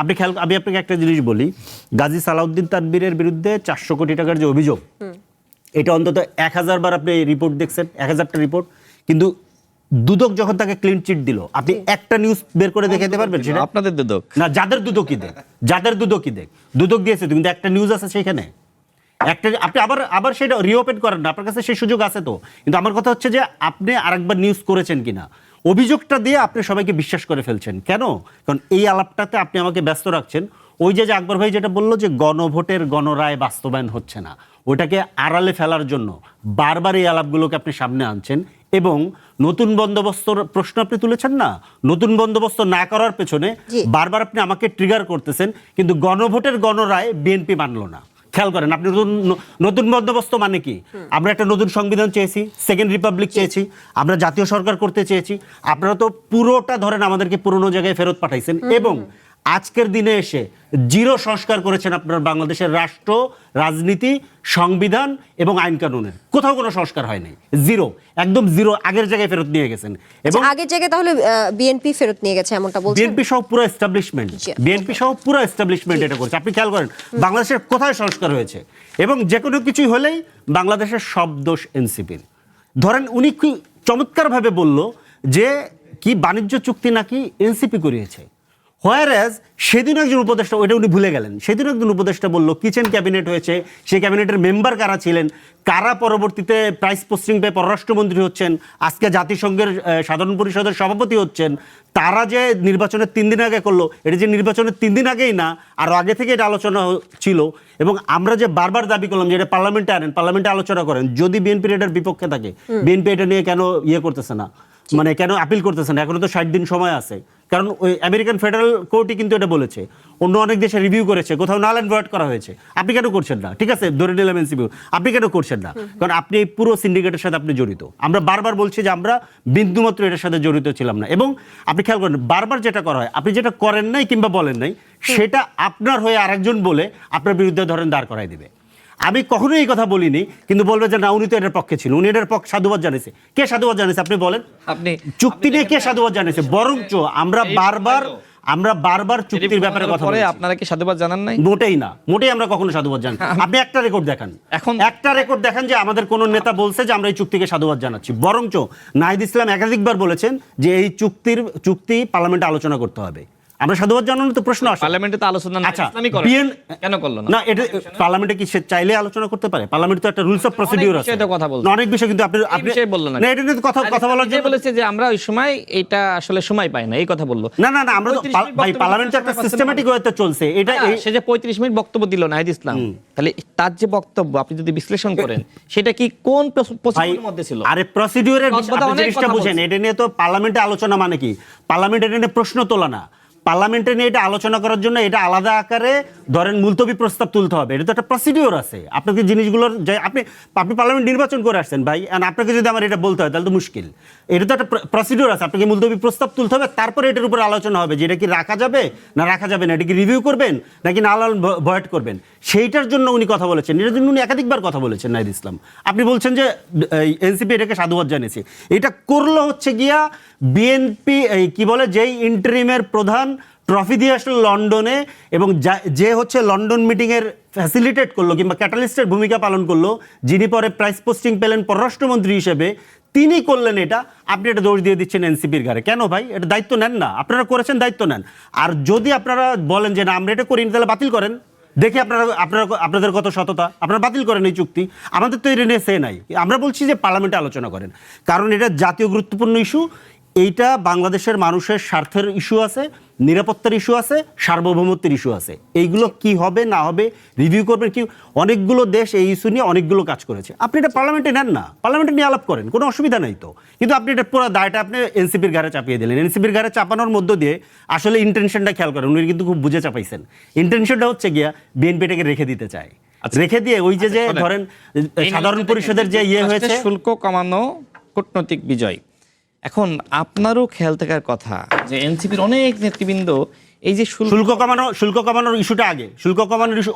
Speaker 4: আপনি খেয়াল, আমি আপনাকে একটা জিনিস বলি, গাজী সালাউদ্দিন তানভীরের বিরুদ্ধে 400 কোটি টাকার যে অভিযোগ, এটা অন্তত 1000 বার আপনি রিপোর্ট দেখছেন, 1000টা রিপোর্ট, কিন্তু দুদক যখন তাকে ক্লিন চিট দিল, আপনি একটা নিউজ বের করে দেখাতে পারবেন সেটা?
Speaker 2: আপনাদের দুদক
Speaker 4: না, যাদের দুদকই দেখ, দুদক দিয়েছে কিন্তু একটা নিউজ আছে সেখানে, একটা আপনি আবার সেটা রিওপেন করেন না, আপনার কাছে সেই সুযোগ আছে তো। কিন্তু আমার কথা হচ্ছে যে আপনি আরেকবার নিউজ করেছেন কিনা, অভিযোগটা দিয়ে আপনি সবাইকে বিশ্বাস করে ফেলছেন কেন? কারণ এই আলাপটাতে আপনি আমাকে ব্যস্ত রাখছেন। ওই যে আকবর ভাই যেটা বললো যে গণভোটের গণরায় বাস্তবায়ন হচ্ছে না, ওটাকে আড়ালে ফেলার জন্য বারবার এই আলাপগুলোকে আপনি সামনে আনছেন এবং নতুন বন্দোবস্তর প্রশ্ন আপনি তুলেছেন না, নতুন বন্দোবস্ত না করার পেছনে
Speaker 1: জি।
Speaker 4: বারবার আপনি আমাকে ট্রিগার করতেছেন, কিন্তু গণভোটের গণরায় বিএনপি মানলো না। খেয়াল করেন আপনি, নতুন বন্দোবস্ত মানে কি? আমরা একটা নতুন সংবিধান চেয়েছি, সেকেন্ড রিপাবলিক চেয়েছি, আমরা জাতীয় সরকার করতে চেয়েছি। আপনারা তো পুরোটা ধরেন আমাদেরকে পুরোনো জায়গায় ফেরত পাঠাইছেন এবং আজকের দিনে এসে জিরো সংস্কার করেছেন আপনার বাংলাদেশের রাষ্ট্র, রাজনীতি, সংবিধান এবং আইন কানুনের। কোথাও কোনো সংস্কার হয়নি, জিরো, একদম জিরো, আগের জায়গায় ফেরত নিয়ে গেছেন। এবং
Speaker 1: আগের জায়গায় তাহলে বিএনপি ফেরত নিয়ে গেছে এমনটা বলছেন?
Speaker 4: বিএনপি সহ পুরো এস্টাবলিশমেন্ট,
Speaker 1: জি।
Speaker 4: বিএনপি সহ পুরো এস্টাবলিশমেন্ট এটা করছে। আপনি খেয়াল করেন বাংলাদেশের কোথায় সংস্কার হয়েছে, এবং যে কোনো কিছুই হলেই বাংলাদেশের সব দোষ এনসিপির। ধরেন উনি কি চমৎকারভাবে বলল যে কি বাণিজ্য চুক্তি নাকি এনসিপি করিয়েছে, হোয়ারাজ সেদিন একজন উপদেষ্টা, ওইটা উনি ভুলে গেলেন, সেদিন একজন উপদেষ্টা বলল কিচেন ক্যাবিনেট হয়েছে, সেই ক্যাবিনেটের মেম্বার কারা ছিলেন, কারা পরবর্তীতে প্রাইস পোস্টিং পেয়ে পররাষ্ট্রমন্ত্রী হচ্ছেন, আজকে জাতিসংঘের সাধারণ পরিষদের সভাপতি হচ্ছেন, তারা যে নির্বাচনের 3 দিন আগে করলো, এটা যে নির্বাচনের 3 দিন আগেই না, আরও আগে থেকে এটা আলোচনা ছিল। এবং আমরা যে বারবার দাবি করলাম যে এটা পার্লামেন্টে আনেন, পার্লামেন্টে আলোচনা করেন, যদি বিএনপির এটার বিপক্ষে থাকে, বিএনপি এটা নিয়ে কেন করতেছে না, মানে কেন আপিল করতেছে না? এখনো তো 60 দিন সময় আছে। কারণ ওই আমেরিকান ফেডারেল কোর্টই কিন্তু এটা বলেছে, অন্য অনেক দেশে রিভিউ করেছে, কোথাও নাল অ্যান্ড ভয়েড করা হয়েছে। আপনি কেন করছেন না? ঠিক আছে, ধরে নিলাম এনসিপি, আপনি কেন করছেন না? কারণ আপনি এই পুরো সিন্ডিকেটের সাথে আপনি জড়িত। আমরা বারবার বলছি যে আমরা বিন্দুমাত্র এটার সাথে জড়িত ছিলাম না। এবং আপনি খেয়াল করেন বারবার যেটা করা হয়, আপনি যেটা করেন নাই কিংবা বলেন নাই, সেটা আপনার হয়ে আরেকজন বলে আপনার বিরুদ্ধে ধরেন দাঁড় করাই দিবে। আমি কখনোই এই কথা বলিনি, কিন্তু বলবে যে না উনি তো এটার পক্ষে ছিল, উনি এটার পক্ষে সাধুবাদ জানিয়েছে। কে সাধুবাদ জানিয়েছে আপনি বলেন?
Speaker 6: আপনি
Speaker 4: চুক্তি নিয়ে কে সাধুবাদ জানিয়েছে? বরঞ্চ আমরা বারবার চুক্তির ব্যাপারে কথা
Speaker 6: পরে
Speaker 4: বলেছি।
Speaker 6: আপনারা কি সাধুবাদ জানান নাই?
Speaker 4: মোটেই না, মোটেই আমরা কখনো সাধুবাদ জানি। আপনি একটা রেকর্ড দেখান, একটা রেকর্ড দেখান যে আমাদের কোন নেতা বলছে যে আমরা এই চুক্তিকে সাধুবাদ জানাচ্ছি। বরঞ্চ নাহিদ ইসলাম একাধিকবার বলেছেন যে এই চুক্তি পার্লামেন্টে আলোচনা করতে হবে। আমরা সাধুবাদ জানানো তো প্রশ্ন আসে
Speaker 6: পার্লামেন্টে তো আলোচনা না,
Speaker 4: আচ্ছা,
Speaker 6: ইসলামী করে কেন করলো না?
Speaker 4: না এটা পার্লামেন্টে কি সে চাইলে আলোচনা করতে পারে? পার্লামেন্ট তো একটা রুলস অফ প্রসিডিউর আছে,
Speaker 6: কথা বলছে,
Speaker 4: অনেক বিষয়, কিন্তু আপনি
Speaker 6: এই বিষয়ে বললো না।
Speaker 4: না এটা নিয়ে কথা বলার জন্য
Speaker 6: বলেছে যে আমরা ওই সময় এটা আসলে সময় পাই না, এই কথা বললো।
Speaker 4: না আমরা তো ভাই পার্লামেন্ট একটা সিস্টেম্যাটিক ওয়েতে চলছে। এটা
Speaker 6: সে যে 35 মিনিট বক্তব্য দিল নাহিদ ইসলাম, তাহলে তার যে বক্তব্য আপনি যদি বিশ্লেষণ করেন সেটা কি কোন প্রসিডিউরের মধ্যে ছিল?
Speaker 4: আরে প্রসিডিউরের জিনিসটা বুঝেন। এটা নিয়ে তো পার্লামেন্টে আলোচনা মানে কি? পার্লামেন্ট এটা নিয়ে প্রশ্ন তোলা না, পার্লামেন্টে নিয়ে এটা আলোচনা করার জন্য এটা আলাদা আকারে ধরেন মুলতবি প্রস্তাব তুলতে হবে। এটা তো একটা প্রসিডিওর আছে। আপনাকে জিনিসগুলোর যে আপনি পার্লামেন্ট নির্বাচন করে আসছেন ভাই, আপনাকে যদি আমার এটা বলতে হয় তাহলে তো মুশকিল। এটা তো একটা প্রসিডিওর আছে, আপনাকে মুলতবি প্রস্তাব তুলতে হবে, তারপরে এটার উপর আলোচনা হবে যে এটা কি রাখা যাবে না রাখা যাবে না, এটা কি রিভিউ করবেন নাকি নাল ভয়েড করবেন, সেইটার জন্য উনি কথা বলেছেন। এটার জন্য উনি একাধিকবার কথা বলেছেন নাহিদ ইসলাম। আপনি বলছেন যে এনসিপি এটাকে সাধুবাদ জানিয়েছে, এটা করলো হচ্ছে গিয়া বিএনপি কি বলে যেই ইন্টারিমের প্রধান ট্রফি দিয়ে আসলো লন্ডনে, এবং যে হচ্ছে লন্ডন মিটিংয়ের ফ্যাসিলিটেট করলো কিংবা ক্যাটালিস্টের ভূমিকা পালন করলো, যিনি পরে প্রাইস পোস্টিং পেলেন পররাষ্ট্রমন্ত্রী হিসেবে, তিনি করলেন এটা। আপনি এটা দোষ দিয়ে দিচ্ছেন এনসিপির ঘাড়ে। কেন ভাই? এটা দায়িত্ব নেন না, আপনারা করেছেন, দায়িত্ব নেন। আর যদি আপনারা বলেন যে না আমরা এটা করিনি, তাহলে বাতিল করেন, দেখি আপনাদের কত সততা, আপনারা বাতিল করেন এই চুক্তি। আমাদের তো এটা নিয়ে সে নাই। আমরা বলছি যে পার্লামেন্টে আলোচনা করেন, কারণ এটা জাতীয় গুরুত্বপূর্ণ ইস্যু। এইটা বাংলাদেশের মানুষের স্বার্থের ইস্যু আছে, নিরাপত্তার ইস্যু আছে, সার্বভৌমত্বের ইস্যু আছে। এইগুলো কি হবে না হবে রিভিউ করবেন কি? অনেকগুলো দেশ এই ইস্যু নিয়ে অনেকগুলো কাজ করেছে। আপনি এটা পার্লামেন্টে নেন না, পার্লামেন্টে নিয়ে আলাপ করেন, কোনো অসুবিধা নাই তো। কিন্তু আপনি এটা পুরো দায়টা আপনি এনসিপির ঘাড়ে চাপিয়ে দিলেন। এনসিপির ঘাড়ে চাপানোর মধ্য দিয়ে আসলে ইন্টেনশনটা খেয়াল করেন, উনি কিন্তু খুব বুঝে চাপাইছেন। ইন্টেনশনটা হচ্ছে গিয়া বিএনপিটাকে রেখে দিতে চায়, রেখে দিয়ে ওই যে ধরেন সাধারণ পরিষদের যে হয়েছে,
Speaker 6: শুল্ক কমানো কূটনৈতিক বিজয়। এখন আপনারও খেয়াল থাকার কথা যে এনসিপির অনেক নেতৃবৃন্দ এই যে
Speaker 4: শুল্ক কমানোর ইস্যুটা আগে, শুল্ক কমানোর ইস্যু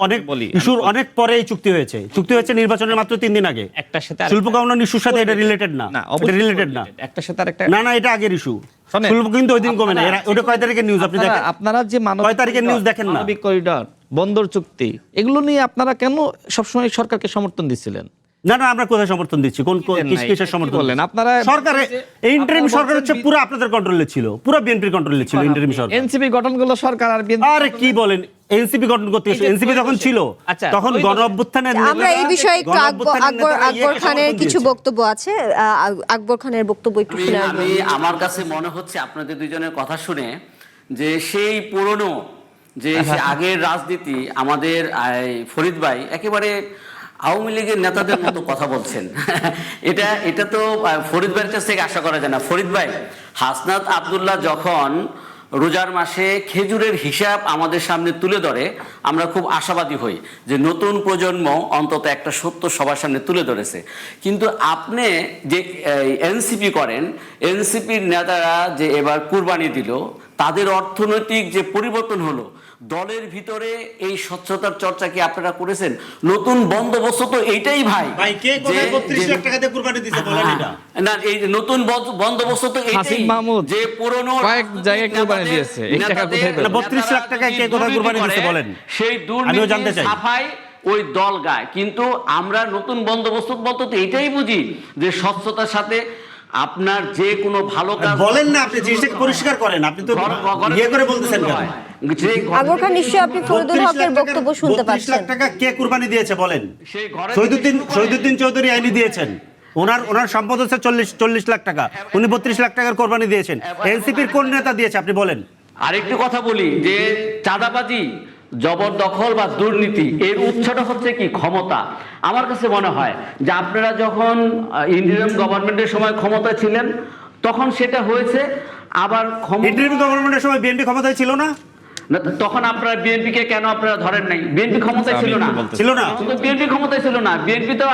Speaker 4: অনেক পরে এই চুক্তি হয়েছে নির্বাচনের মাত্র 3 দিন আগে।
Speaker 6: একটার সাথে
Speaker 4: শুল্ক কমানোর ইস্যুর সাথে এটা রিলেটেড না, এটা রিলেটেড না,
Speaker 6: একটার সাথে আরেকটা
Speaker 4: না এটা আগের ইস্যু। শুল্ক কিন্তু ওই দিন কমে না। ওটা কয় তারিখের নিউজ আপনি দেখেন?
Speaker 6: আপনারা যে
Speaker 4: কয় তারিখের নিউজ দেখেন না?
Speaker 6: মানবিক করিডর, বন্দর চুক্তি, এগুলো নিয়ে আপনারা কেন সবসময় সরকারকে সমর্থন দিচ্ছিলেন?
Speaker 4: না আমরা কোথায় সমর্থন দিচ্ছি? কোন কিসের সমর্থন
Speaker 6: বললেন আপনারা?
Speaker 4: সরকারে ইন্টারিম সরকার হচ্ছে পুরো আপনাদের কন্ট্রোলে ছিল, পুরো বিএনপির কন্ট্রোলে ছিল ইন্টারিম সরকার।
Speaker 6: এনসিপি গঠনগুলো সরকার আর বিএনপি।
Speaker 4: আরে কি বলেন, এনসিপি গঠন করতে এনসিপি যখন ছিল তখন গণ অভ্যুত্থানের
Speaker 1: আমরা এই বিষয়ে একটু আকবর খানের কিছু বক্তব্য আছে, আকবর খানের বক্তব্য একটু শুনে আসবো।
Speaker 5: আমার কাছে মনে হচ্ছে আপনাদের দুইজনের কথা শুনে যে সেই পুরনো যে আগের রাজনীতি আমাদের ফরিদ ভাই একেবারে আওয়ামী লীগের নেতাদের মতো কথা বলছেন। এটা তো ফরিদ ভাইয়ের কাছ থেকে আশা করা যায় না। ফরিদ ভাই, হাসনাত আব্দুল্লাহ যখন রোজার মাসে খেজুরের হিসাব আমাদের সামনে তুলে ধরে, আমরা খুব আশাবাদী হই যে নতুন প্রজন্ম অন্তত একটা সত্য সবার সামনে তুলে ধরেছে। কিন্তু আপনি যে এনসিপি করেন, এনসিপির নেতারা যে এবার কুরবানি দিল, তাদের অর্থনৈতিক যে পরিবর্তন হলো, দলের ভিতরে এই স্বচ্ছতার চর্চা কি আপনারা করেছেন? নতুন বন্দোবস্ত তো এইটাই ভাই,
Speaker 4: কে কোথায় 32 লাখ টাকা দিয়ে কুরবানি দিয়েছে বলেন এটা।
Speaker 5: না, এই নতুন বন্দোবস্ত তো এইটাই
Speaker 6: হাসিন মাহমুদ
Speaker 5: যে পুরনো
Speaker 6: কয়েক জায়গায় কুরবানি দিয়েছে, এই টাকা কোথায় পেল?
Speaker 4: 32 লাখ টাকায় কে কোথায় কুরবানি দিয়েছে বলেন,
Speaker 5: সেই
Speaker 4: আমিও জানতে
Speaker 5: দুর্নীতি
Speaker 4: চাই।
Speaker 5: সাফাই ওই দল গায়। কিন্তু আমরা নতুন বন্দোবস্ত বলতে তো এটাই বুঝি যে স্বচ্ছতার সাথে আপনার যে কোনো ভালো কাজ
Speaker 4: বলেন না, আপনি জিনিসটাকে পরিষ্কার করেন, আপনি তো ইয়ে করে বলতেছেন কেন?
Speaker 1: আকবর খান, নিশ্চয়ই আপনি ফরিদুল হকের বক্তব্য শুনতে
Speaker 4: 32 লাখ
Speaker 1: পাচ্ছেন।
Speaker 4: টাকা কে কুরবানি দিয়েছে বলেন?
Speaker 5: সেই ঘরে
Speaker 4: শহীদুদ্দিন চৌধুরী আইনি দিয়েছেন। ওনার সম্পদ হচ্ছে 40 লাখ টাকা, উনি 32 লাখ টাকার কোরবানি দিয়েছেন। এনসিপির কোন নেতা দিয়েছে আপনি বলেন?
Speaker 5: আরেকটু কথা বলি যে চাঁদাবাজি, জবরদখল বা দুর্নীতি এর উৎসটা হচ্ছে কি? ক্ষমতা। আমার কাছে মনে হয় যে আপনারা যখন ইন্ডিয়ান গভর্নমেন্টের সময় ক্ষমতা ছিলেন, তখন সেটা হয়েছে। আবার
Speaker 4: ইন্টারিম গভর্নমেন্টের সময় বিএনপি ক্ষমতায় ছিল না?
Speaker 5: তখন আপনারা বিএনপি কে কেন আপনারা ধরেন নাই? বিএনপি ক্ষমতায় ছিল না, বিএনপি ক্ষমতায় ছিল না, বিএনপি তো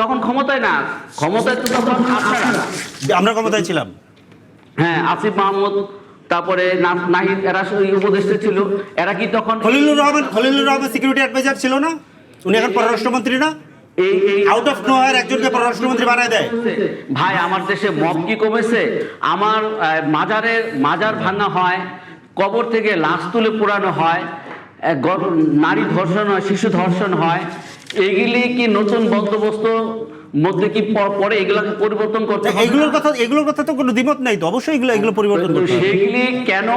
Speaker 5: তখন ক্ষমতায় না, ক্ষমতায় তো তখন আপনারা।
Speaker 4: আমরা ক্ষমতায় ছিলাম।
Speaker 5: হ্যাঁ, আসিফ মাহমুদ, তারপরে নাহিদ, এরা উপদেষ্টা ছিল। এরা কি তখন
Speaker 4: খলিলুর রহমান সিকিউরিটি অ্যাডভাইজার ছিল না? উনি এখন পররাষ্ট্রমন্ত্রী না?
Speaker 5: এই
Speaker 4: আউট অফ নোয়ার একজনকে পররাষ্ট্রমন্ত্রী বানায় দেয়।
Speaker 5: ভাই, আমার দেশে মব কি কমেছে? আমার মাজার ভাঙা হয়, কবর থেকে লাশ তুলে পোড়ানো হয়, নারী ধর্ষণ হয়, শিশু ধর্ষণ হয়। এগুলি কি নতুন বন্দোবস্ত মধ্যে কি পরে এগুলোকে পরিবর্তন করতে হবে?
Speaker 4: এগুলোর কথা তো কোনো দ্বিমত নাই তো, অবশ্যই এগুলো পরিবর্তন করতে হবে।
Speaker 5: সেগুলি কেন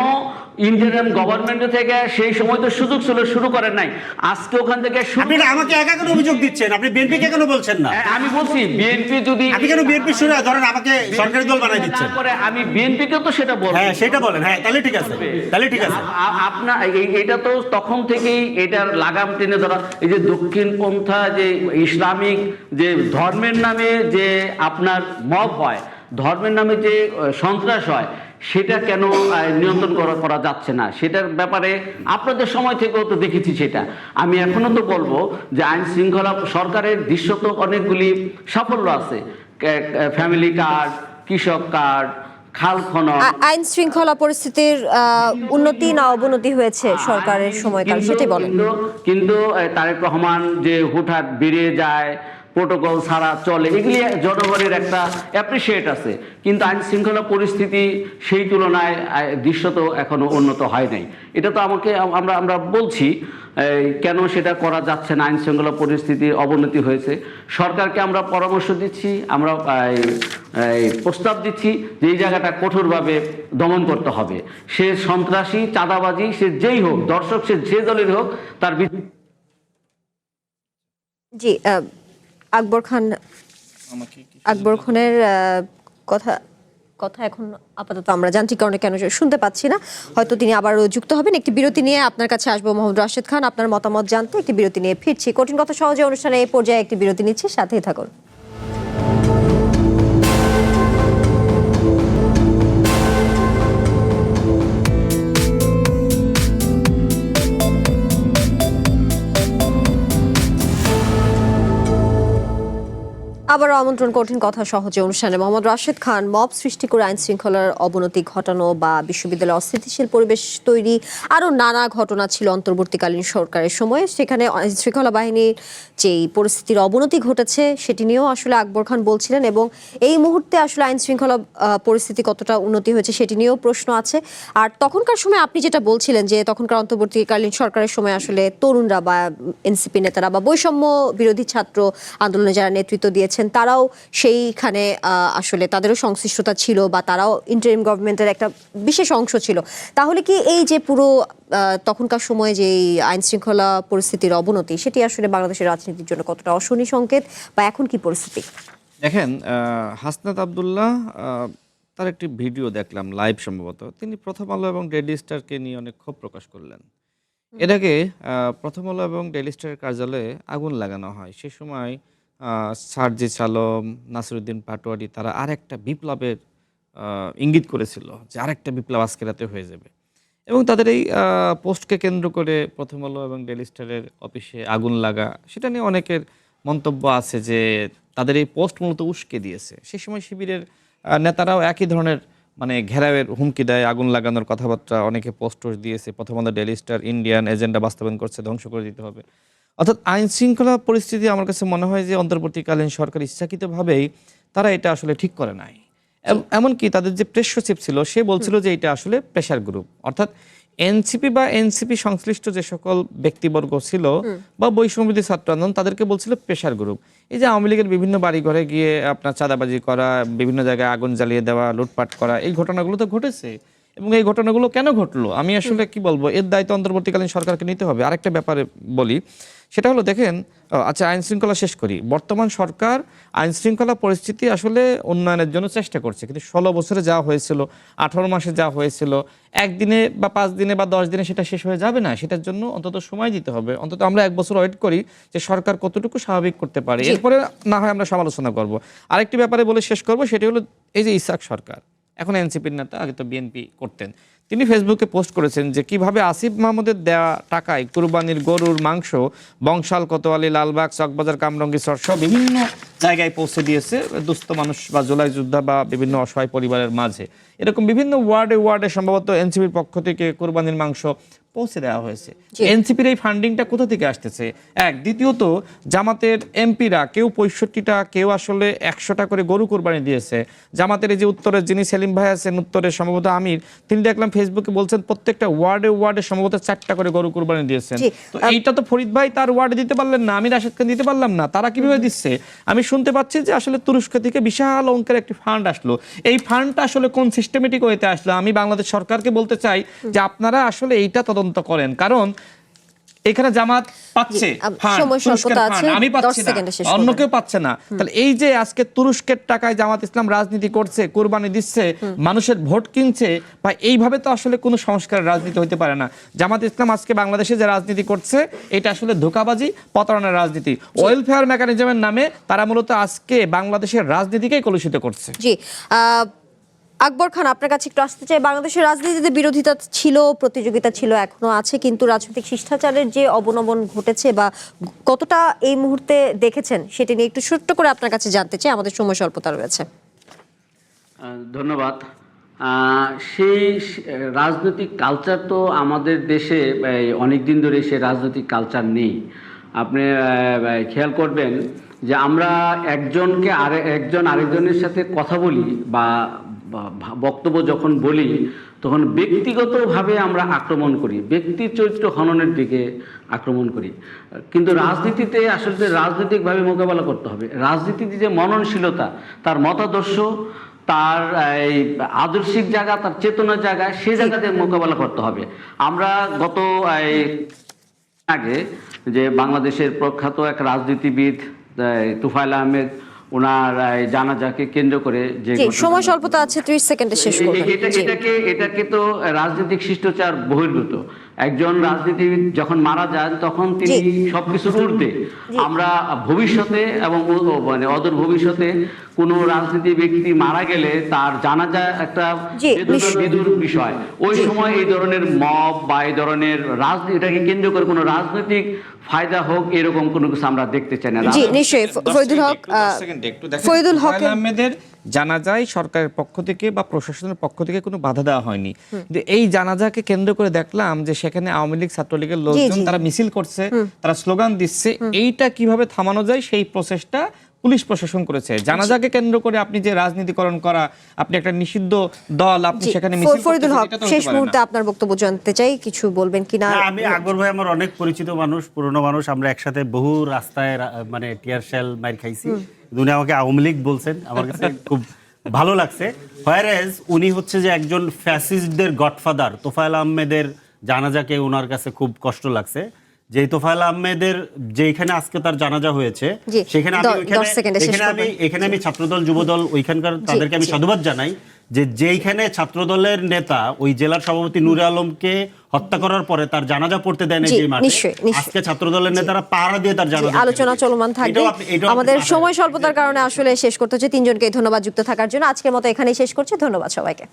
Speaker 5: ইন্টারিম গভর্নমেন্ট থেকে সেই সময় তো সুযোগ ছিল, শুরু করেন নাই? আজকে ওখান থেকে
Speaker 4: আপনি আমাকে একা কেন অভিযোগ দিচ্ছেন? আপনি বিএনপি কে কেন বলছেন না?
Speaker 5: আমি বলছি বিএনপি যদি
Speaker 4: আপনি কেন বিএনপি শুনে ধরেন আমাকে সরকারি দল বানাই দিচ্ছেন?
Speaker 5: করে আমি বিএনপি কে তো সেটা বলবো।
Speaker 4: হ্যাঁ, সেটা বলেন। হ্যাঁ, তাহলে ঠিক আছে, তাহলে ঠিক আছে।
Speaker 5: আপনার এটা তো তখন থেকেই এটার লাগাম টেনে ধরা। এই যে দক্ষিণ পন্থা, যে ইসলামিক যে ধর্মের নামে যে আপনার মব হয়, ধর্মের নামে যে সন্ত্রাস হয়, সেটা কেন নিয়ন্ত্রণ করা যাচ্ছে না? সেটার ব্যাপারে আপনাদের সময় থেকেও তো দেখেছি সেটা। আমি এখনো তো বলবো যে আইন শৃঙ্খলা সরকারের দৃশ্যত অনেকগুলি সাফল্য আছে, ফ্যামিলি কার্ড, কৃষক কার্ড, খাল খনন।
Speaker 1: আইন শৃঙ্খলা পরিস্থিতির উন্নতি না অবনতি হয়েছে সরকারের সময়কাল, সেটাই বলেন।
Speaker 5: কিন্তু তারেক রহমান যে হুটহাট বেরিয়ে যায়, প্রোটোকল ছাড়া চলে, এগুলি জনগণের একটা অ্যাপ্রিসিয়েট আছে। কিন্তু আইন শৃঙ্খলা পরিস্থিতি সেই তুলনায় দৃশ্যত এখনো উন্নত হয় নাই। এটা তো আমরা বলছি কেন সেটা করা যাচ্ছে না? আইন শৃঙ্খলা পরিস্থিতির অবনতি হয়েছে। সরকারকে আমরা পরামর্শ দিচ্ছি, আমরা প্রস্তাব দিচ্ছি যে এই জায়গাটা কঠোরভাবে দমন করতে হবে। সে সন্ত্রাসী, চাঁদাবাজি, সে যেই হোক, দর্শক সে যে দলের হোক, তার
Speaker 1: জি, আকবর খানের কথা এখন আপাতত আমরা যান্ত্রিক কারণে কেন শুনতে পাচ্ছি না, হয়তো তিনি আবারও যুক্ত হবেন। একটি বিরতি নিয়ে আপনার কাছে আসবো মোহাম্মদ রাশেদ খান, আপনার মতামত জানতে একটি বিরতি নিয়ে ফিরছি। কঠিন কথা সহজে অনুষ্ঠানে এই পর্যায়ে একটি বিরতি নিচ্ছি, সাথেই থাকুন। আবারও আমন্ত্রণ কঠিন কথা সহজে অনুষ্ঠানে। মোহাম্মদ রাশেদ খান, মব সৃষ্টি করে আইন শৃঙ্খলার অবনতি ঘটানো বা বিশ্ববিদ্যালয়ে অস্থিতিশীল পরিবেশ তৈরি, আরও নানা ঘটনা ছিল অন্তর্বর্তীকালীন সরকারের সময়ে। সেখানে আইন শৃঙ্খলা বাহিনীর যেই পরিস্থিতির অবনতি ঘটেছে সেটি নিয়েও আসলে আকবর খান বলছিলেন, এবং এই মুহূর্তে আসলে আইন শৃঙ্খলা পরিস্থিতি কতটা উন্নতি হয়েছে সেটি নিয়েও প্রশ্ন আছে। আর তখনকার সময় আপনি যেটা বলছিলেন যে তখনকার অন্তর্বর্তীকালীন সরকারের সময় আসলে তরুণরা বা এনসিপি নেতারা বা বৈষম্য বিরোধী ছাত্র আন্দোলনে যারা নেতৃত্ব দিয়েছেন তারাও সেইখানে আসলে তাদেরও সংশ্লিষ্টতা ছিল বা তারাও ইন্টারিম গভর্নমেন্টের একটা বিশেষ অংশ ছিল। তাহলে কি এই যে পুরো তখনকার সময়ে যে আইন শৃঙ্খলা পরিস্থিতির অবনতি সেটি আসলে বাংলাদেশের রাজনীতির জন্য কতটা অশনি সংকেত, বা এখন কি পরিস্থিতি?
Speaker 2: দেখেন, হাসনাত আব্দুল্লাহ তার একটি ভিডিও দেখলাম লাইভ, সম্ভবত তিনি প্রথম আলো এবং ডেইলি স্টারকে নিয়ে অনেক ক্ষোভ প্রকাশ করলেন এর আগে প্রথম আলো এবং ডেইলি স্টারের কার্যালয়ে আগুন লাগানো হয়। সে সময় সার্জিস আলম, নাসিরুদ্দিন পাটোয়ারি তারা আরেকটা বিপ্লবের ইঙ্গিত করেছিল যে আরেকটা বিপ্লব আজকে রাতে হয়ে যাবে, এবং তাদের এই পোস্টকে কেন্দ্র করে প্রথম আলো এবং ডেইলি স্টারের অফিসে আগুন লাগা, সেটা নিয়ে অনেকের মন্তব্য আছে যে তাদের এই পোস্ট মূলত উস্কে দিয়েছে। সেই সময় শিবিরের নেতারাও একই ধরনের মানে ঘেরাওয়ের হুমকি দেয়, আগুন লাগানোর কথাবার্তা অনেকে পোস্ট দিয়েছে। প্রথম আলো ডেইলি স্টার ইন্ডিয়ান এজেন্ডা বাস্তবায়ন করছে, ধ্বংস করে দিতে হবে। অর্থাৎ আইন শৃঙ্খলা পরিস্থিতি আমার কাছে মনে হয় যে অন্তর্বর্তীকালীন সরকার ইচ্ছাকৃতভাবেই তারা এটা আসলে ঠিক করে নাই। এমনকি তাদের যে প্রেস সচিব ছিল সে বলছিল যে এটা আসলে প্রেশার গ্রুপ, অর্থাৎ এনসিপি বা এনসিপি সংশ্লিষ্ট যে সকল ব্যক্তিবর্গ ছিল বা বৈষম্যবিরোধী ছাত্র আন্দোলন তাদেরকে বলছিল প্রেশার গ্রুপ। এই যে আওয়ামী লীগের বিভিন্ন বাড়ি ঘরে গিয়ে আপনার চাঁদাবাজি করা, বিভিন্ন জায়গায় আগুন জ্বালিয়ে দেওয়া, লুটপাট করা, এই ঘটনাগুলো তো ঘটেছে। এবং এই ঘটনাগুলো কেন ঘটলো আমি আসলে কি বলবো, এর দায়িত্ব অন্তর্বর্তীকালীন সরকারকে নিতে হবে। আরেকটা ব্যাপারে বলি, সেটা হলো দেখেন, আচ্ছা আইন শৃঙ্খলা শেষ করি। বর্তমান সরকার আইন শৃঙ্খলা পরিস্থিতি আসলে উন্নয়নের জন্য চেষ্টা করছে, কিন্তু 16 বছরে যা হয়েছিল, 18 মাসে যা হয়েছিল, একদিনে বা 5 দিনে বা 10 দিনে সেটা শেষ হয়ে যাবে না। সেটার জন্য অন্তত সময় দিতে হবে। অন্তত আমরা 1 বছর ওয়েট করি যে সরকার কতটুকু স্বাভাবিক করতে পারে, এরপরে না হয় আমরা সমালোচনা করব। আরেকটি ব্যাপারে বলে শেষ করব, সেটি হলো এই যে ইসাক সরকার, এখন এনসিপির নেতা, আগে তো বিএনপি করতেন, তিনি ফেসবুকে পোস্ট করেছেন যে কিভাবে আসিফ মাহমুদের দেওয়া টাকায় কুরবানির গরুর মাংস বংশাল, কোতোয়ালি, লালবাগ, চকবাজার, কামরঙ্গি সহ বিভিন্ন জায়গায় পৌঁছে দিয়েছে দুস্থ মানুষ বা জুলাই যোদ্ধা বা বিভিন্ন অসহায় পরিবারের মাঝে। এরকম বিভিন্ন ওয়ার্ডে সম্ভবত এনসিপির পক্ষ থেকে কুরবানির মাংস পৌঁছে দেওয়া হয়েছে। এনসিপির এই ফান্ডিংটা কোথা থেকে আসতেছে? এক, দ্বিতীয়ত জামাতের এমপিরা কেউ 65টা, কেউ আসলে 100টা করে গরু কুরবানি দিয়েছে। জামাতের এই যে উত্তরের যিনি সেলিম ভাই আছেন, উত্তরের সম্ভবত আমির, তিনি দেখলাম ফেসবুকে বলছেন প্রত্যেকটা ওয়ার্ডে সম্ভবত 4টা করে গরু কুরবানি দিয়েছেন। তো এইটা তো ফরিদ ভাই তার ওয়ার্ডে দিতে পারলেন না, আমি রাশেদ খান দিতে পারলাম না, তারা কিভাবে দিচ্ছে? আমি শুনতে পাচ্ছি যে আসলে তুরস্ক থেকে বিশাল অঙ্কের একটি ফান্ড আসলো। এই ফান্ডটা আসলে কোন সিস্টেমেটিক ওয়েতে আসলো? আমি বাংলাদেশ সরকারকে বলতে চাই যে আপনারা আসলে এইটা তদন্ত করেন, কারণ এখানে জামাত পাচ্ছে আমি পাচ্ছি না, অন্য কেউ পাচ্ছে না। তাহলে এই যে আজকে তুরস্কের টাকায় জামাত ইসলাম রাজনীতি করছে, কুরবানি দিচ্ছে, মানুষের ভোট কিনছে, বা এইভাবে তো আসলে কোনো সংস্কারের রাজনীতি হতে পারে না। জামাত ইসলাম আজকে বাংলাদেশে যে রাজনীতি করছে এটা আসলে ধোঁকাবাজি, প্রতারণার রাজনীতি। ওয়েলফেয়ার মেকানিজমের নামে তারা মূলত আজকে বাংলাদেশের রাজনীতিকেই কলুষিত করছে।
Speaker 1: জি, আকবর খান, আপনার কাছে একটু আসতে চাই। বাংলাদেশের রাজনীতিতে বিরোধিতা ছিল, প্রতিযোগিতা ছিল, এখনো আছে, কিন্তু রাজনৈতিক শিষ্টাচারের যে অবনমন ঘটেছে বা কতটা এই মুহূর্তে দেখেছেন সেটা নিয়ে একটু ছোট্ট করে আপনার কাছে জানতে চাই, আমাদের সময় স্বল্পতা রয়েছে।
Speaker 5: ধন্যবাদ। সেই রাজনৈতিক কালচার তো আমাদের দেশে অনেক দিন ধরে সে রাজনৈতিক কালচার নেই। আপনি খেয়াল করবেন যে আমরা একজন আরেকজনের সাথে কথা বলি বা বক্তব্য যখন বলি তখন ব্যক্তিগতভাবে আমরা আক্রমণ করি, ব্যক্তি চরিত্র হননের দিকে আক্রমণ করি। কিন্তু রাজনীতিতে আসলে রাজনৈতিকভাবে মোকাবেলা করতে হবে। রাজনীতিতে যে মননশীলতা, তার মতাদর্শ, তার এই আদর্শিক জায়গা, তার চেতনার জায়গা, সেই জায়গাতে মোকাবেলা করতে হবে। আমরা গত আগে যে বাংলাদেশের প্রখ্যাত এক রাজনীতিবিদ তুফাইল আহমেদ, ওনার জানাজাকে কেন্দ্র করে যে
Speaker 1: সময় স্বল্পতা আছে, 30 সেকেন্ডে শেষ করবেন।
Speaker 5: এটাকে তো রাজনৈতিক শিষ্টাচার বহির্ভূত। একজন রাজনীতিবিদ যখন মারা যান তখন তিনি সবকিছুর ঊর্ধ্বে। আমরা ভবিষ্যতে এবং মানে অদূর ভবিষ্যতে কোনো রাজনীতি ব্যক্তি মারা গেলে তার জানাজা একটা বিদুর বিষয়। ওই সময় এই ধরনের মব বা এই ধরনের রাজনীতি, এটাকে কেন্দ্র করে কোনো রাজনৈতিক ফায়দা হোক এরকম কোনো কিছু আমরা দেখতে চাই না।
Speaker 1: জি নিশ্চয়ই। ফরিদুল হক
Speaker 2: আহমেদের জানাজায় সরকারের পক্ষ থেকে বা প্রশাসনের পক্ষ থেকে কোনো বাধা দেওয়া হয়নি, কিন্তু এই জানাজাকে কেন্দ্র করে দেখলাম যে সেখানে আওয়ামী লীগ, ছাত্রলীগের লোকজন তারা মিছিল করছে, তারা স্লোগান দিচ্ছে। এইটা কিভাবে থামানো যায় সেই প্রচেষ্টা পুলিশ প্রশাসন করেছে। জানাজাকে কেন্দ্র করে আপনি যে রাজনীতিকরণ করা, আপনি একটা নিষিদ্ধ দল, আপনি সেখানে মিছিল করতে,
Speaker 1: ফরিদুল হক, শেষ মুহূর্তে আপনার বক্তব্য জানতে চাই, কিছু বলবেন কিনা?
Speaker 4: আমি আকবর ভাই আমার অনেক পরিচিত মানুষ, পুরনো মানুষ, আমরা একসাথে বহু রাস্তায় মানে টিয়ার শেল মাইর খাইছি। উনি আমাকে আওয়ামী লীগ বলছেন, আমার কাছে খুব ভালো লাগছে। হোয়ারেজ উনি হচ্ছে যে একজন ফ্যাসিস্টদের গডফাদার। তোফায়েল আহমেদের জানাজাকে ওনার কাছে খুব কষ্ট লাগছে, যে তোফায়েল আহমেদের যেখানে আজকে তার জানাজা হয়েছে সেখানে আমি ছাত্রদল, যুবদল, ওইখানকার তাদেরকে আমি সাধুবাদ জানাই যে যেইখানে ছাত্রদলের নেতা ওই জেলার সভাপতি নূরে আলমকে হত্যা করার পরে তার জানাজা পড়তে দেয় না
Speaker 1: জি,
Speaker 4: যে মাঠে,
Speaker 1: নিশ্চয়ই, নিশ্চয়ই।
Speaker 4: আজকে ছাত্রদলের নেতারা পাহারা দিয়ে তার জানাজা
Speaker 1: আলোচনা চলমান থাকবে। আমাদের সময় স্বল্পতার কারণে আসলে শেষ করতে হচ্ছে। তিনজনকে ধন্যবাদ যুক্ত থাকার জন্য। আজকের মতো এখানেই শেষ করছি। ধন্যবাদ সবাইকে।